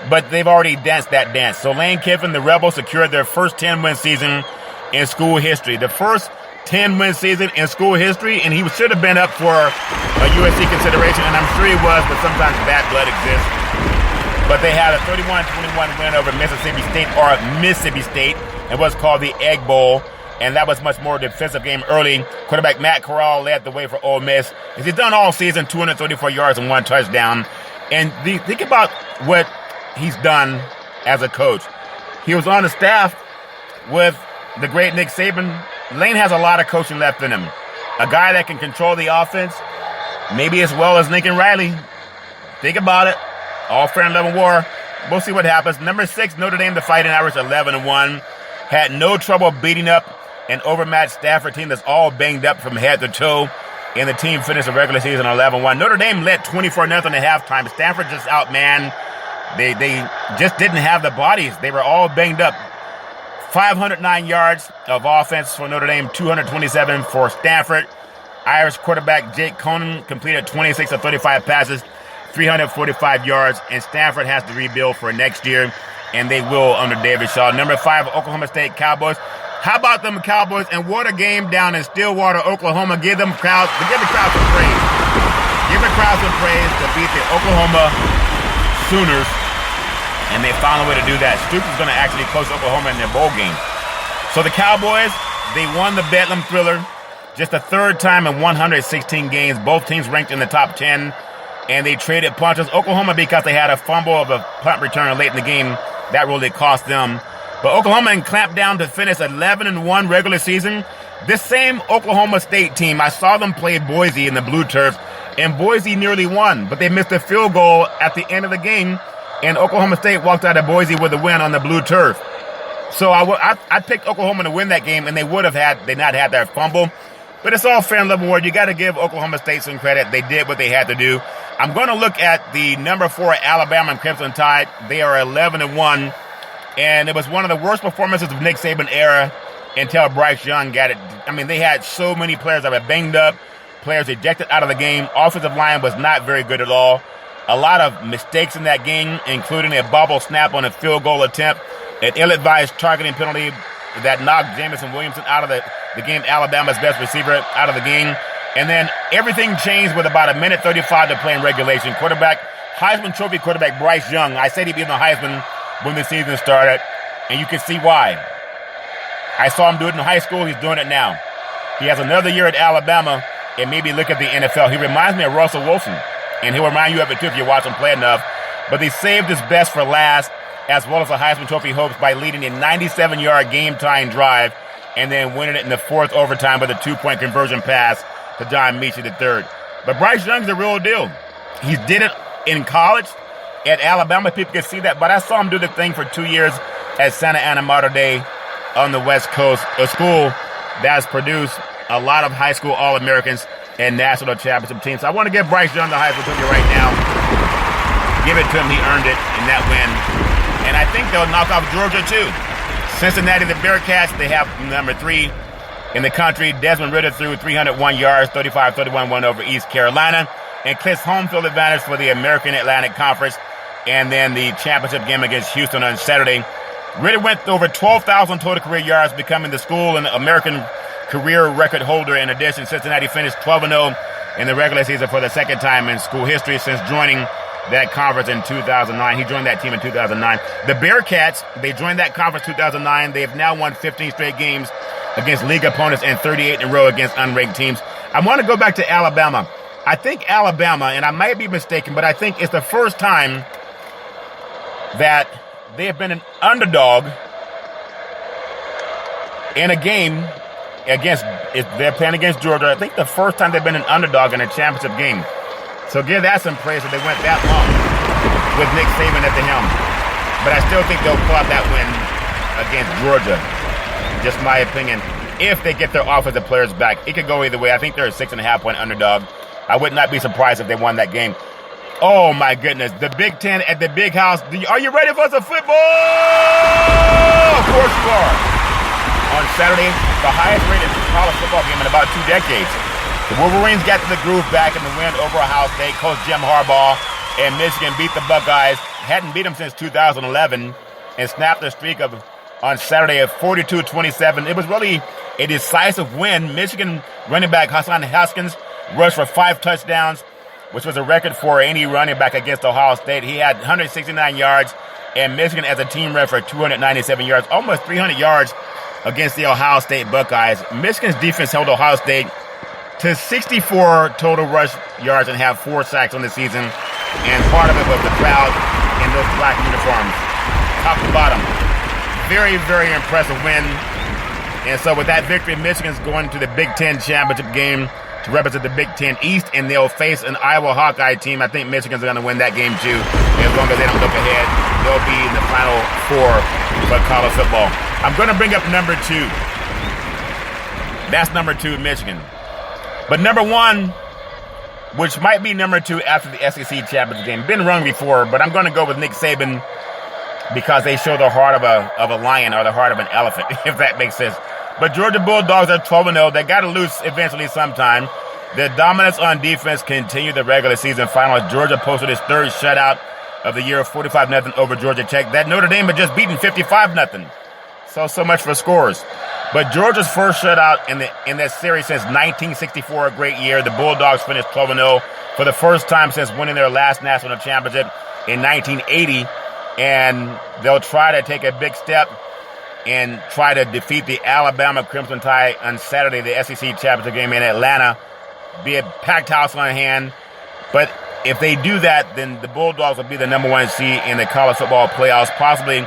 but they've already danced that dance. So Lane Kiffin, the Rebels, secured their first 10-win season in school history. The first 10-win season in school history, and he should have been up for a USC consideration, and I'm sure he was, but sometimes bad blood exists. But they had a 31-21 win over Mississippi State in what's called the Egg Bowl, and that was much more defensive game early. Quarterback Matt Corral led the way for Ole Miss. He's done all season, 234 yards and 1 touchdown. And think about what he's done as a coach. He was on the staff with the great Nick Saban. Lane has a lot of coaching left in him. A guy that can control the offense, maybe as well as Lincoln Riley. Think about it. All fair and level war. We'll see what happens. Number 6, Notre Dame, the Fighting Irish, 11-1. Had no trouble beating up an overmatched Stafford team that's all banged up from head to toe. And the team finished the regular season 11-1. Notre Dame led 24-0 at halftime. Stanford just outmanned. They just didn't have the bodies. They were all banged up. 509 yards of offense for Notre Dame, 227 for Stanford. Irish quarterback Jake Conan completed 26 of 35 passes, 345 yards, and Stanford has to rebuild for next year, and they will under David Shaw. Number 5, Oklahoma State Cowboys. How about them Cowboys? And what a game down in Stillwater, Oklahoma. Give the crowd some praise. Give the crowd some praise to beat the Oklahoma Sooners. And they found a way to do that. Stoops is going to actually coach Oklahoma in their bowl game. So the Cowboys, they won the Bedlam Thriller. Just the 3rd time in 116 games. Both teams ranked in the top 10. And they traded punches. Oklahoma, because they had a fumble of a punt return late in the game, that really cost them. But Oklahoma clamped down to finish 11-1 regular season. This same Oklahoma State team, I saw them play Boise in the blue turf, and Boise nearly won. But they missed a field goal at the end of the game, and Oklahoma State walked out of Boise with a win on the blue turf. So I picked Oklahoma to win that game, and they would have had they not had that fumble. But it's all fair and level war. You got to give Oklahoma State some credit. They did what they had to do. I'm going to look at the number 4 Alabama and Crimson Tide. They are 11-1, and it was one of the worst performances of Nick Saban era until Bryce Young got it. I mean, they had so many players that were banged up, players ejected out of the game. Offensive line was not very good at all. a lot of mistakes in that game, including a bobble snap on a field goal attempt, an ill-advised targeting penalty that knocked Jamison Williamson out of the game, Alabama's best receiver, out of the game. And then everything changed with about 1:35 to play in regulation. Heisman Trophy quarterback Bryce Young, I said he'd be in the Heisman when the season started, and you can see why. I saw him do it in high school. He's doing it now. He has another year at Alabama, and maybe look at the NFL. He reminds me of Russell Wilson, and he'll remind you of it too if you watch him play enough. But he saved his best for last, as well as the Heisman Trophy hopes, by leading a 97-yard game-tying drive and then winning it in the fourth overtime with a 2-point conversion pass to John Mechie III. But Bryce Young's the real deal. He did it in college at Alabama. People can see that. But I saw him do the thing for 2 years at Santa Ana Mater Dei on the West Coast, a school that has produced a lot of high school All-Americans and national championship teams. So I want to give Bryce Young the Heisman Trophy right now. Give it to him. He earned it in that win. And I think they'll knock off Georgia, too. Cincinnati, the Bearcats, they have number 3 in the country. Desmond Ridder threw 301 yards, 35-31 won over East Carolina. And Cliff's home field advantage for the American Atlantic Conference. And then the championship game against Houston on Saturday. Ridder went over 12,000 total career yards, becoming the school and American career record holder. In addition, Cincinnati finished 12-0 in the regular season for the second time in school history since joining that conference in 2009. He joined that team in 2009. The Bearcats, they joined that conference 2009. They've now won 15 straight games against league opponents and 38 in a row against unranked teams. I want to go back to Alabama. I think Alabama, and I might be mistaken, but I think it's the first time that they have been an underdog in a game they're playing against Georgia. I think the first time they've been an underdog in a championship game. So give that some praise that they went that long with Nick Saban at the helm. But I still think they'll pull out that win against Georgia. Just my opinion. If they get their offensive players back, it could go either way. I think they're a 6.5-point underdog. I would not be surprised if they won that game. Oh, my goodness. The Big Ten at the Big House. Are you ready for some football? Of course you are. On Saturday, the highest-rated college football game in about 2 decades. The Wolverines got to the groove back in the win over Ohio State. Coach Jim Harbaugh and Michigan beat the Buckeyes. Hadn't beat them since 2011 and snapped a streak on Saturday of 42-27. It was really a decisive win. Michigan running back Hassan Haskins rushed for 5 touchdowns, which was a record for any running back against Ohio State. He had 169 yards, and Michigan as a team ran for 297 yards, almost 300 yards against the Ohio State Buckeyes. Michigan's defense held Ohio State to 64 total rush yards and have 4 sacks on the season. And part of it was the crowd in those black uniforms, top to bottom. Very, very impressive win. And so with that victory, Michigan's going to the Big Ten championship game to represent the Big Ten East, and they'll face an Iowa Hawkeye team. I think Michigan's going to win that game too. As long as they don't look ahead, they'll be in the Final Four for college football. I'm going to bring up number 2. That's number 2, Michigan. But number 1, which might be number 2 after the SEC championship game, been wrong before, but I'm going to go with Nick Saban because they show the heart of a lion or the heart of an elephant, if that makes sense. But Georgia Bulldogs are 12-0. They got to lose eventually sometime. Their dominance on defense continued the regular season final as Georgia posted its 3rd shutout of the year, 45-0 over Georgia Tech. That Notre Dame had just beaten 55-0. So much for scores. But Georgia's first shutout in that series since 1964, a great year. The Bulldogs finished 12-0 for the first time since winning their last national championship in 1980. And they'll try to take a big step and try to defeat the Alabama Crimson Tide on Saturday, the SEC championship game in Atlanta. Be a packed house on hand. But if they do that, then the Bulldogs will be the number 1 seed in the college football playoffs. Possibly,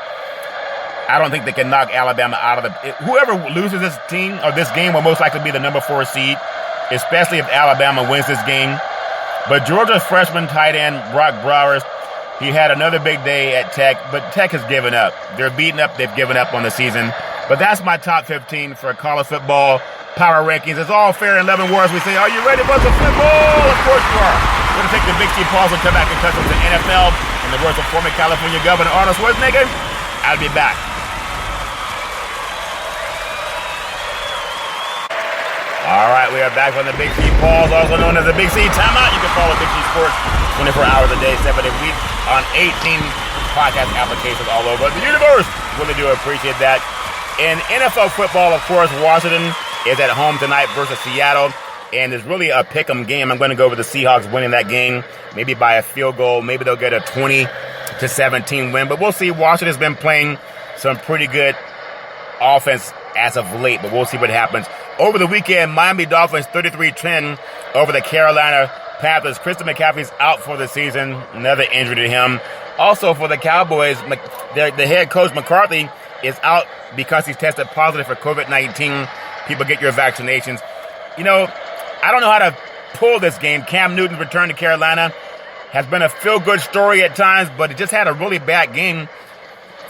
I don't think they can knock Alabama out of whoever loses this team or this game will most likely be the number 4 seed, especially if Alabama wins this game. But Georgia's freshman tight end, Brock Bowers, he had another big day at Tech, but Tech has given up. They're beaten up. They've given up on the season. But that's my top 15 for college football power rankings. It's all fair in love and war, as we say. Are you ready for some football? Of course you are. We're going to take the big C pause and come back and touch on the NFL. In the words of former California Governor Arnold Schwarzenegger, I'll be back. All right, we are back on the Big C pause, also known as the Big C timeout. You can follow Big C Sports 24 hours a day, 7 days a week on 18 podcast applications all over the universe. Really do appreciate that. In NFL football, of course, Washington is at home tonight versus Seattle, and it's really a pick'em game. I'm going to go with the Seahawks winning that game, maybe by a field goal. Maybe they'll get a 20-17 win, but we'll see. Washington's been playing some pretty good offense as of late, but we'll see what happens. Over the weekend, Miami Dolphins 33-10 over the Carolina Panthers. Christian McCaffrey's out for the season, another injury to him. Also for the Cowboys, the head coach McCarthy is out because he's tested positive for COVID-19. People, get your vaccinations. You know, I don't know how to pull this game. Cam Newton's return to Carolina has been a feel-good story at times, but it just had a really bad game.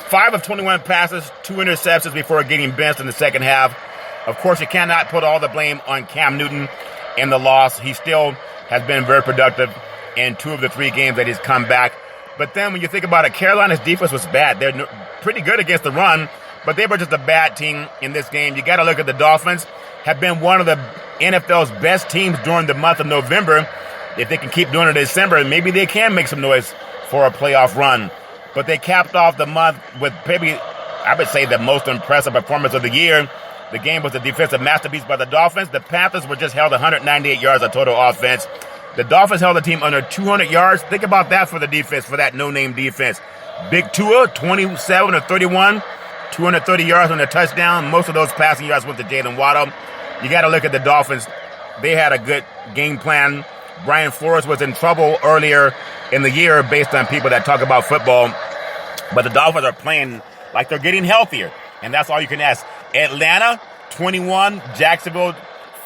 5 of 21 passes, 2 interceptions before getting benched in the second half. Of course, you cannot put all the blame on Cam Newton in the loss. He still has been very productive in 2 of the 3 games that he's come back. But then when you think about it, Carolina's defense was bad. They're pretty good against the run, but they were just a bad team in this game. You got to look at the Dolphins. Have been one of the NFL's best teams during the month of November. If they can keep doing it in December, maybe they can make some noise for a playoff run. But they capped off the month with maybe, I would say, the most impressive performance of the year. The game was a defensive masterpiece by the Dolphins. The Panthers were just held 198 yards of total offense. The Dolphins held the team under 200 yards. Think about that for the defense, for that no-name defense. Big Tua, 27 of 31, 230 yards on a touchdown. Most of those passing yards went to Jalen Waddle. You got to look at the Dolphins. They had a good game plan. Brian Flores was in trouble earlier in the year based on people that talk about football. But the Dolphins are playing like they're getting healthier. And that's all you can ask. Atlanta, 21. Jacksonville,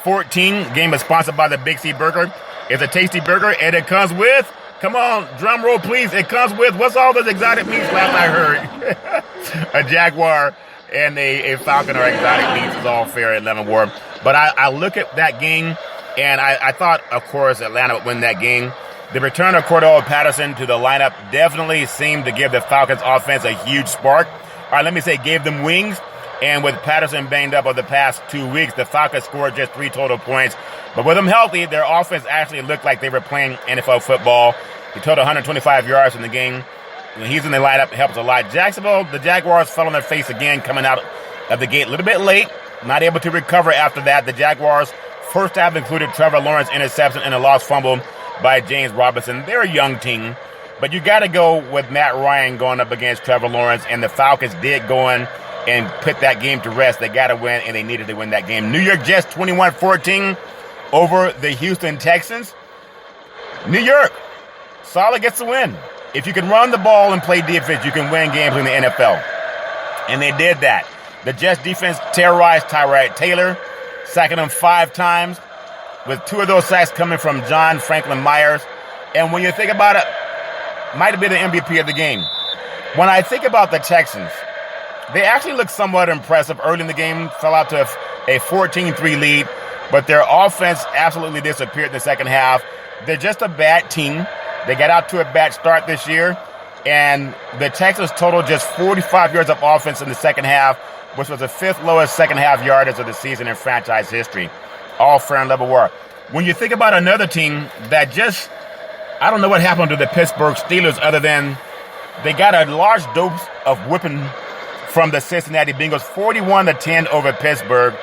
14. Game is sponsored by the Big C Burger. It's a tasty burger, and it comes with, come on, drum roll, please. It comes with, what's all those exotic meats last I heard? A Jaguar and a Falcon are exotic meats. Is all fair at Lemon War. But I look at that game, and I thought, of course, Atlanta would win that game. The return of Cordell Patterson to the lineup definitely seemed to give the Falcons offense a huge spark. All right, let me say gave them wings. And with Patterson banged up over the past 2 weeks, the Falcons scored just 3 total points. But with them healthy, their offense actually looked like they were playing NFL football. He totaled 125 yards in the game. When he's in the lineup, it helps a lot. Jacksonville, the Jaguars fell on their face again coming out of the gate a little bit late. Not able to recover after that. The Jaguars' first half included Trevor Lawrence interception and a lost fumble by James Robinson. They're a young team. But you got to go with Matt Ryan going up against Trevor Lawrence. And the Falcons did go in and put that game to rest. They got to win, and they needed to win that game. New York Jets 21-14 over the Houston Texans. New York, solid gets the win. If you can run the ball and play defense, you can win games in the NFL. And they did that. The Jets defense terrorized Tyrod Taylor, sacking him 5 times, with 2 of those sacks coming from John Franklin Myers. And when you think about it, might be the MVP of the game. When I think about the Texans, they actually looked somewhat impressive early in the game, fell out to a 14-3 lead, but their offense absolutely disappeared in the second half. They're just a bad team. They got out to a bad start this year, and the Texans totaled just 45 yards of offense in the second half, which was the 5th lowest second half yardage of the season in franchise history. All fair and level work. When you think about another team that just, I don't know what happened to the Pittsburgh Steelers other than they got a large dose of whipping from the Cincinnati Bengals, 41-10 over Pittsburgh.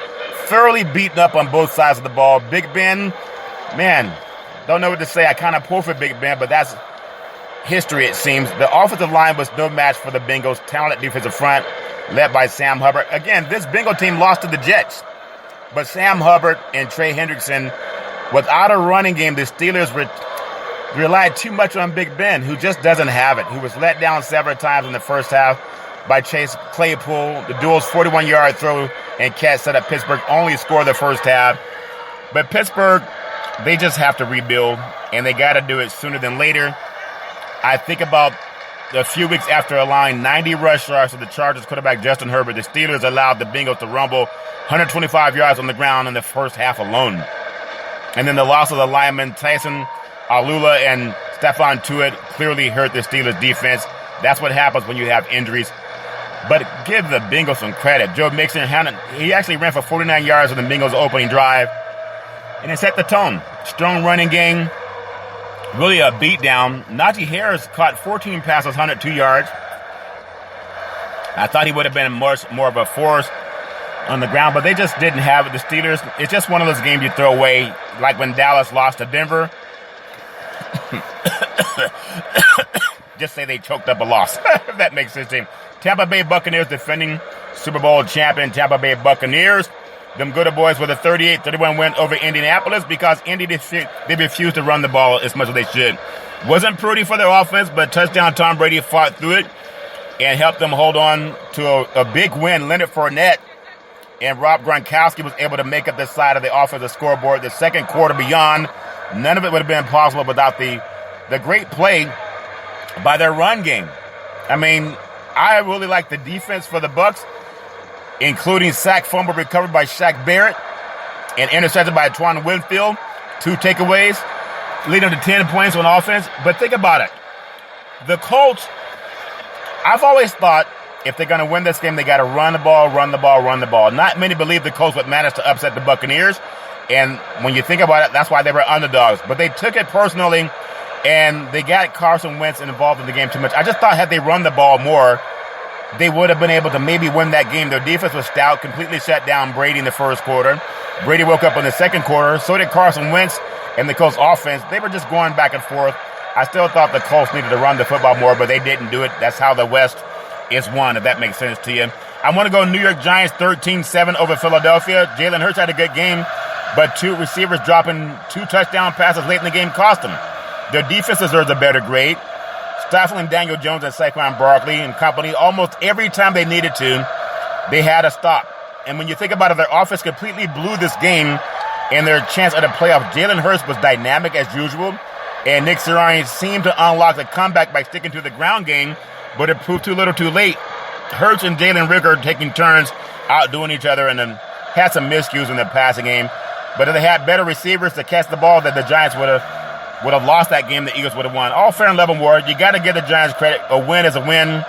Thoroughly beaten up on both sides of the ball. Big Ben, man, don't know what to say. I kind of pull for Big Ben, but that's history, it seems. The offensive line was no match for the Bengals. Talented defensive front, led by Sam Hubbard. Again, this Bengal team lost to the Jets. But Sam Hubbard and Trey Hendrickson, without a running game, the Steelers relied too much on Big Ben, who just doesn't have it. He was let down several times in the first half by Chase Claypool. The duel's 41-yard throw and catch set up Pittsburgh only scored the first half. But Pittsburgh, they just have to rebuild, and they got to do it sooner than later. I think about a few weeks after allowing 90 rush yards to the Chargers quarterback Justin Herbert, the Steelers allowed the Bengals to rumble 125 yards on the ground in the first half alone. And then the loss of the linemen Tyson Alula and Stephon Tuitt clearly hurt the Steelers defense. That's what happens when you have injuries. But give the Bengals some credit. Joe Mixon, he actually ran for 49 yards on the Bengals' opening drive. And it set the tone. Strong running game. really a beatdown. Najee Harris caught 14 passes, 102 yards. I thought he would have been more of a force on the ground, but they just didn't have it. The Steelers, it's just one of those games you throw away, like when Dallas lost to Denver. Just say they choked up a loss, if that makes sense to him. Tampa Bay Buccaneers defending Super Bowl champion Tampa Bay Buccaneers. Them good boys with a 38-31 win over Indianapolis because Indy they refused to run the ball as much as they should. Wasn't pretty for their offense, but touchdown Tom Brady fought through it and helped them hold on to a big win. Leonard Fournette and Rob Gronkowski was able to make up the side of the offensive scoreboard. The second quarter beyond, none of it would have been possible without the great play by their run game. I mean, I really like the defense for the Bucs, including sack fumble recovered by Shaq Barrett and intercepted by Antoine Winfield. 2 takeaways, leading to 10 points on offense. But think about it. The Colts, I've always thought if they're going to win this game, they got to run the ball. Not many believe the Colts would manage to upset the Buccaneers. And when you think about it, that's why they were underdogs. But they took it personally, and they got Carson Wentz involved in the game too much. I just thought had they run the ball more, they would have been able to maybe win that game. Their defense was stout, completely shut down Brady in the first quarter. Brady woke up in the second quarter. So did Carson Wentz and the Colts offense. They were just going back and forth. I still thought the Colts needed to run the football more, but they didn't do it. That's how the West is won, if that makes sense to you. I want to go New York Giants 13-7 over Philadelphia. Jalen Hurts had a good game, but 2 receivers dropping 2 touchdown passes late in the game cost them. Their defense deserves a better grade. Stifling Daniel Jones and Saquon Barkley and company almost every time they needed to, they had to stop. And when you think about it, their offense completely blew this game and their chance at a playoff. Jalen Hurts was dynamic as usual, and Nick Sirianni seemed to unlock the comeback by sticking to the ground game, but it proved too little too late. Hurts and Jalen Rigger taking turns outdoing each other and then had some miscues in the passing game. But if they had better receivers to catch the ball, that the Giants would have lost that game. The Eagles would have won. All fair and level war. You got to give the Giants credit. A win is a win,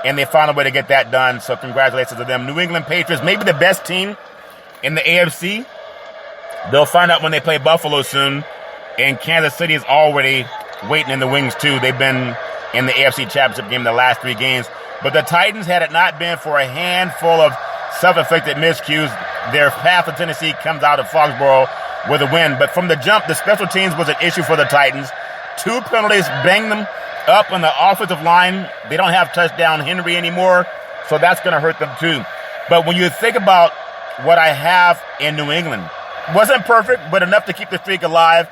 and they found a way to get that done. So congratulations to them. New England Patriots, maybe the best team in the AFC. They'll find out when they play Buffalo soon. And Kansas City is already waiting in the wings, too. They've been in the AFC Championship game the last 3 games. But the Titans, had it not been for a handful of self-inflicted miscues, their path to Tennessee comes out of Foxborough with a win. But from the jump, the special teams was an issue for the Titans. 2 penalties banged them up on the offensive line. They don't have touchdown Henry anymore, so that's going to hurt them too. But when you think about what I have in New England, wasn't perfect, but enough to keep the streak alive.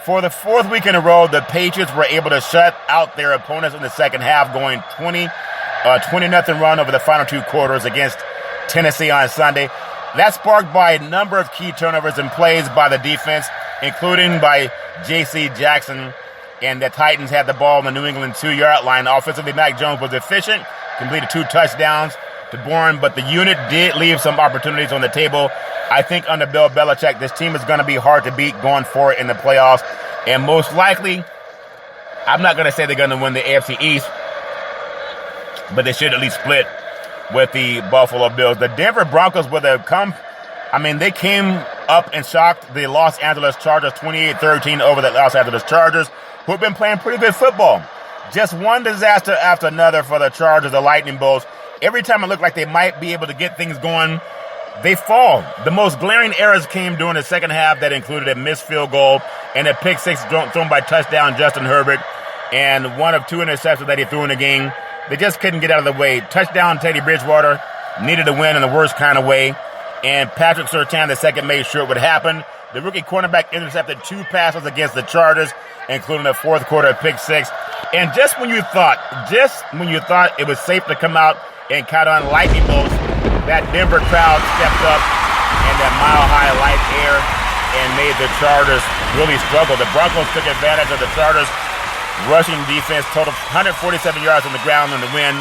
For the 4th week in a row, the Patriots were able to shut out their opponents in the second half, going 20-0 run over the final 2 quarters against Tennessee on Sunday. That's sparked by a number of key turnovers and plays by the defense, including by J.C. Jackson. And the Titans had the ball on the New England 2-yard line. Offensively, Mac Jones was efficient, completed 2 touchdowns to Bourne, but the unit did leave some opportunities on the table. I think under Bill Belichick, this team is going to be hard to beat going forward in the playoffs. And most likely, I'm not going to say they're going to win the AFC East, but they should at least split with the Buffalo Bills. The Denver Broncos they came up and shocked the Los Angeles Chargers 28-13 over the Los Angeles Chargers, who have been playing pretty good football. Just one disaster after another for the Chargers, the Lightning Bolts. Every time it looked like they might be able to get things going, they fall. The most glaring errors came during the second half that included a missed field goal and a pick 6 thrown by touchdown Justin Herbert and 1 of 2 interceptions that he threw in the game. They just couldn't get out of the way. Touchdown Teddy Bridgewater needed to win in the worst kind of way. And Patrick Surtain II made sure it would happen. The rookie cornerback intercepted 2 passes against the Chargers, including a 4th quarter pick 6. And just when you thought it was safe to come out and count on lightning bolts, that Denver crowd stepped up in that mile-high light air and made the Chargers really struggle. The Broncos took advantage of the Chargers' rushing defense, totaled 147 yards on the ground in the win.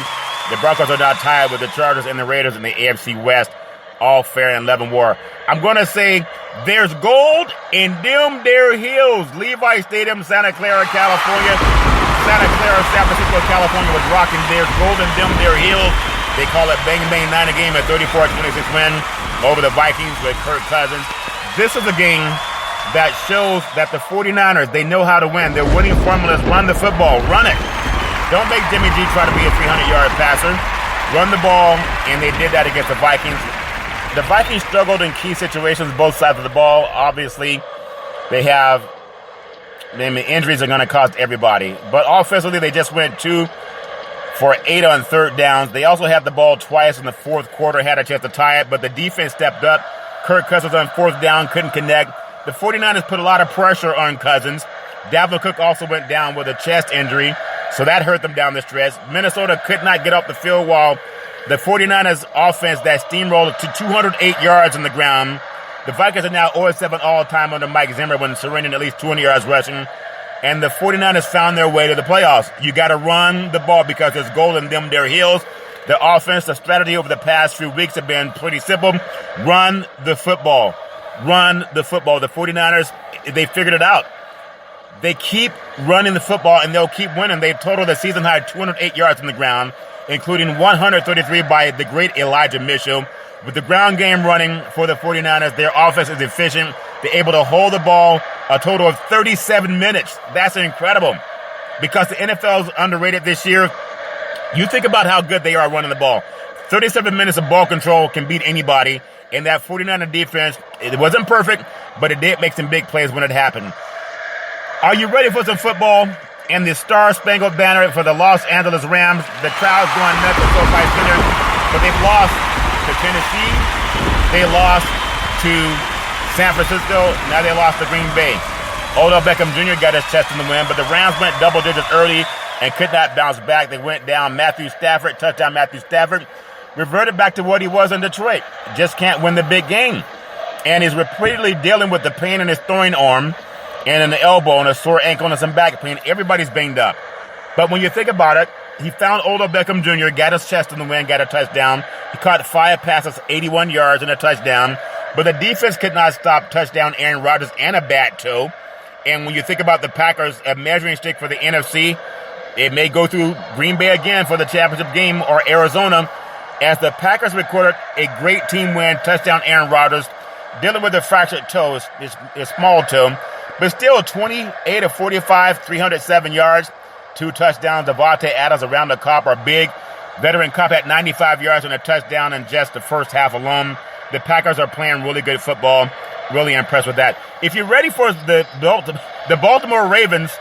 The Broncos are now tied with the Chargers and the Raiders in the AFC West. All fair and level war. I'm going to say there's gold in them there hills. Levi Stadium, Santa Clara, California. Santa Clara, San Francisco, California was rocking. There's gold in them there hills. They call it Bang Bang 9 a game, a 34-26 win over the Vikings with Kirk Cousins. This is a game that shows that the 49ers, they know how to win. Their winning formula is run the football. Run it. Don't make Jimmy G try to be a 300-yard passer. Run the ball, and they did that against the Vikings. The Vikings struggled in key situations, both sides of the ball. Obviously, injuries are going to cost everybody. But offensively, they just went 2 for 8 on third downs. They also had the ball twice in the fourth quarter, had a chance to tie it, but the defense stepped up. Kirk Cousins on fourth down, couldn't connect. The 49ers put a lot of pressure on Cousins. Dalvin Cook also went down with a chest injury, so that hurt them down the stretch. Minnesota could not get off the field while the 49ers offense that steamrolled to 208 yards on the ground. The Vikings are now 0-7 all-time under Mike Zimmer when surrendering at least 200 yards rushing. And the 49ers found their way to the playoffs. You got to run the ball because there's gold in them, their heels. The offense, the strategy over the past few weeks have been pretty simple. Run the football. Run the football. The 49ers, they figured it out. They keep running the football, and they'll keep winning. They totaled a season-high 208 yards on the ground, including 133 by the great Elijah Mitchell. With the ground game running for the 49ers, their offense is efficient. They're able to hold the ball a total of 37 minutes. That's incredible because the NFL is underrated this year. You think about how good they are running the ball. 37 minutes of ball control can beat anybody. And that 49er defense, it wasn't perfect, but it did make some big plays when it happened. Are you ready for some football? And the Star-Spangled Banner for the Los Angeles Rams. The crowd's going nuts at SoFi Center, but they've lost to Tennessee. They lost to San Francisco. Now they lost to Green Bay. Odell Beckham Jr. got his chest in the win, but the Rams went double digits early and could not bounce back. They went down. Touchdown Matthew Stafford, reverted back to what he was in Detroit. Just can't win the big game. And he's repeatedly dealing with the pain in his throwing arm and in the elbow and a sore ankle and some back pain. Everybody's banged up. But when you think about it, he found Odell Beckham Jr., got his chest in the win, got a touchdown. He caught 5 passes, 81 yards, and a touchdown. But the defense could not stop touchdown Aaron Rodgers and a bad toe. And when you think about the Packers, a measuring stick for the NFC, it may go through Green Bay again for the championship game or Arizona, as the Packers recorded a great team win, touchdown Aaron Rodgers, dealing with a fractured toe, his small toe, but still 28 of 45, 307 yards, 2 touchdowns. Devontae Adams around the Cup are big. Veteran Cup at 95 yards and a touchdown in just the first half alone. The Packers are playing really good football. Really impressed with that. If you're ready for the Baltimore Ravens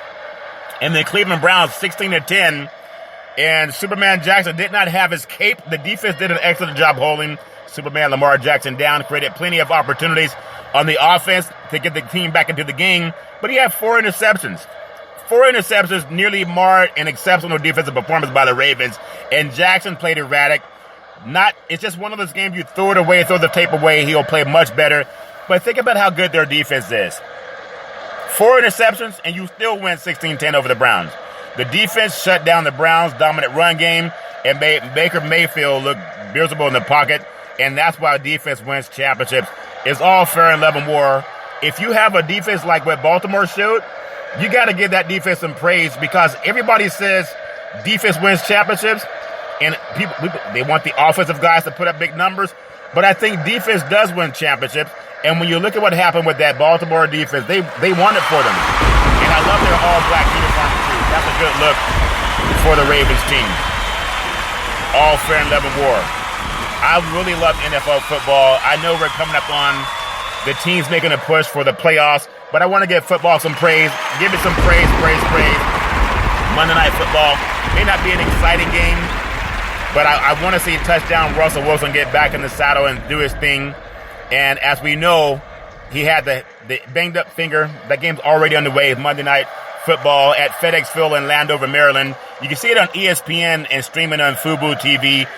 and the Cleveland Browns 16-10, and Superman Jackson did not have his cape. The defense did an excellent job holding Superman Lamar Jackson down, created plenty of opportunities on the offense to get the team back into the game, but he had 4 interceptions. 4 interceptions nearly marred an exceptional defensive performance by the Ravens, and Jackson played erratic. It's just one of those games you throw it away, throw the tape away, he'll play much better. But think about how good their defense is. 4 interceptions, and you still win 16-10 over the Browns. The defense shut down the Browns' dominant run game and made Baker Mayfield look miserable in the pocket, and that's why defense wins championships. It's all fair and love and war. If you have a defense like what Baltimore showed, you got to give that defense some praise because everybody says defense wins championships, and they want the offensive guys to put up big numbers, but I think defense does win championships. And when you look at what happened with that Baltimore defense, they won it for them. And I love their all-black uniforms, too. That's a good look for the Ravens team. All fair and love and war. I really love NFL football. I know we're coming up on the teams making a push for the playoffs, but I want to give football some praise. Give it some praise. Monday Night Football may not be an exciting game, but I want to see touchdown Russell Wilson get back in the saddle and do his thing. And as we know, he had the banged-up finger. That game's already underway. Monday Night Football at FedEx Field in Landover, Maryland. You can see it on ESPN and streaming on Fubo TV.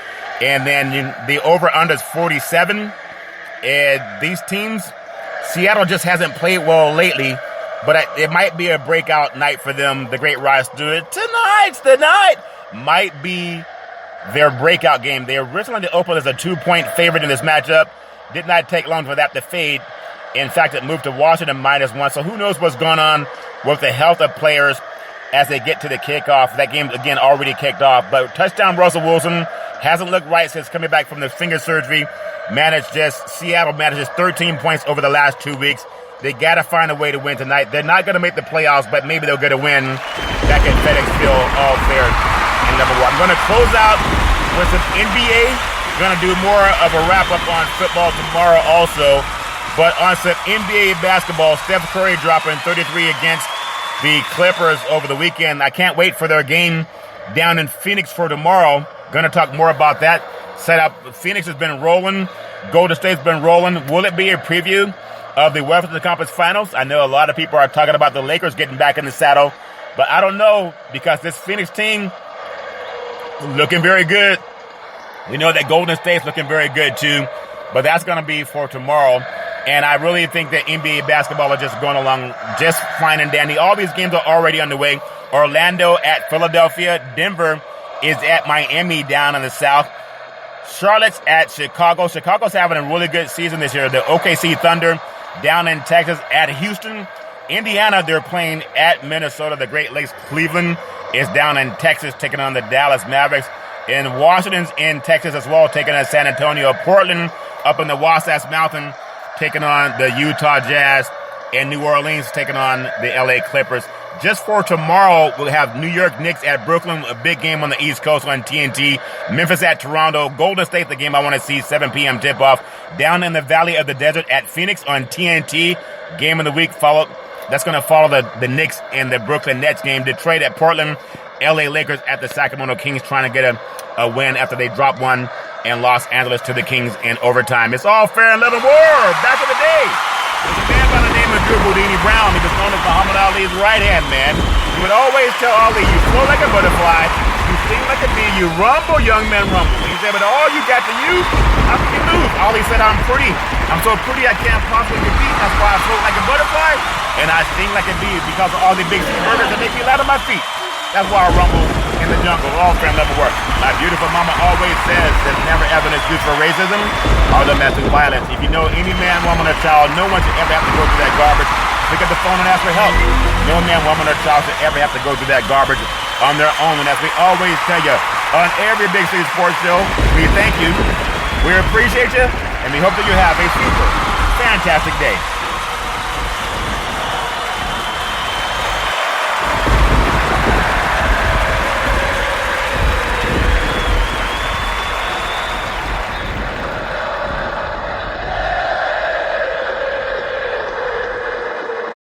And then the over-under is 47. And these teams, Seattle just hasn't played well lately, but it might be a breakout night for them. The great Rod Stewart. Tonight's the night. Might be their breakout game. They originally opened as a 2-point favorite in this matchup. Did not take long for that to fade. In fact, it moved to Washington -1. So who knows what's going on with the health of players as they get to the kickoff. That game, again, already kicked off. But touchdown Russell Wilson hasn't looked right since coming back from the finger surgery. Seattle manages 13 points over the last 2 weeks. They got to find a way to win tonight. They're not going to make the playoffs, but maybe they'll get a win back at FedEx Field, all fair and level. I'm going to close out with some NBA. Going to do more of a wrap-up on football tomorrow also. But on some NBA basketball, Steph Curry dropping 33 against the Clippers over the weekend. I can't wait for their game down in Phoenix for tomorrow. Going to talk more about that setup. Phoenix has been rolling. Golden State's been rolling. Will it be a preview of the Western Conference Finals? I know a lot of people are talking about the Lakers getting back in the saddle, but I don't know, because this Phoenix team looking very good. We know that Golden State's looking very good too, but that's going to be for tomorrow. And I really think that NBA basketball are just going along just fine and dandy. All these games are already underway. Orlando at Philadelphia. Denver is at Miami down in the south. Charlotte's at Chicago. Chicago's having a really good season this year. The OKC Thunder down in Texas at Houston. Indiana, they're playing at Minnesota. The Great Lakes. Cleveland is down in Texas taking on the Dallas Mavericks. And Washington's in Texas as well, taking on San Antonio. Portland up in the Wasatch Mountain taking on the Utah Jazz. And New Orleans taking on the LA Clippers. Just for tomorrow, we'll have New York Knicks at Brooklyn, a big game on the East Coast on TNT. Memphis at Toronto. Golden State, the game I want to see, 7 p.m. tip-off. Down in the Valley of the Desert at Phoenix on TNT. Game of the week followed. That's going to follow the Knicks and the Brooklyn Nets game. Detroit at Portland. LA Lakers at the Sacramento Kings, trying to get a win after they dropped one in Los Angeles to the Kings in overtime. It's all fair and little more. Back in the day, there's a man by the name of Drew Houdini Brown. He was known as Muhammad Ali's right-hand man. He would always tell Ali, you flow like a butterfly, you sing like a bee, you rumble, young men rumble. He said, but all you got to use, how can you lose? Ali said, I'm pretty. I'm so pretty I can't possibly compete. That's why I float like a butterfly, and I sing like a bee because of all the big burgers that make me light on my feet. That's why I rumble in the jungle. All fair and level work. My beautiful mama always says there's never ever an excuse for racism or domestic violence. If you know any man, woman, or child, no one should ever have to go through that garbage. Pick up the phone and ask for help. No man, woman, or child should ever have to go through that garbage on their own. And as we always tell you on every Big City Sports Show, we thank you, we appreciate you, and we hope that you have a super fantastic day.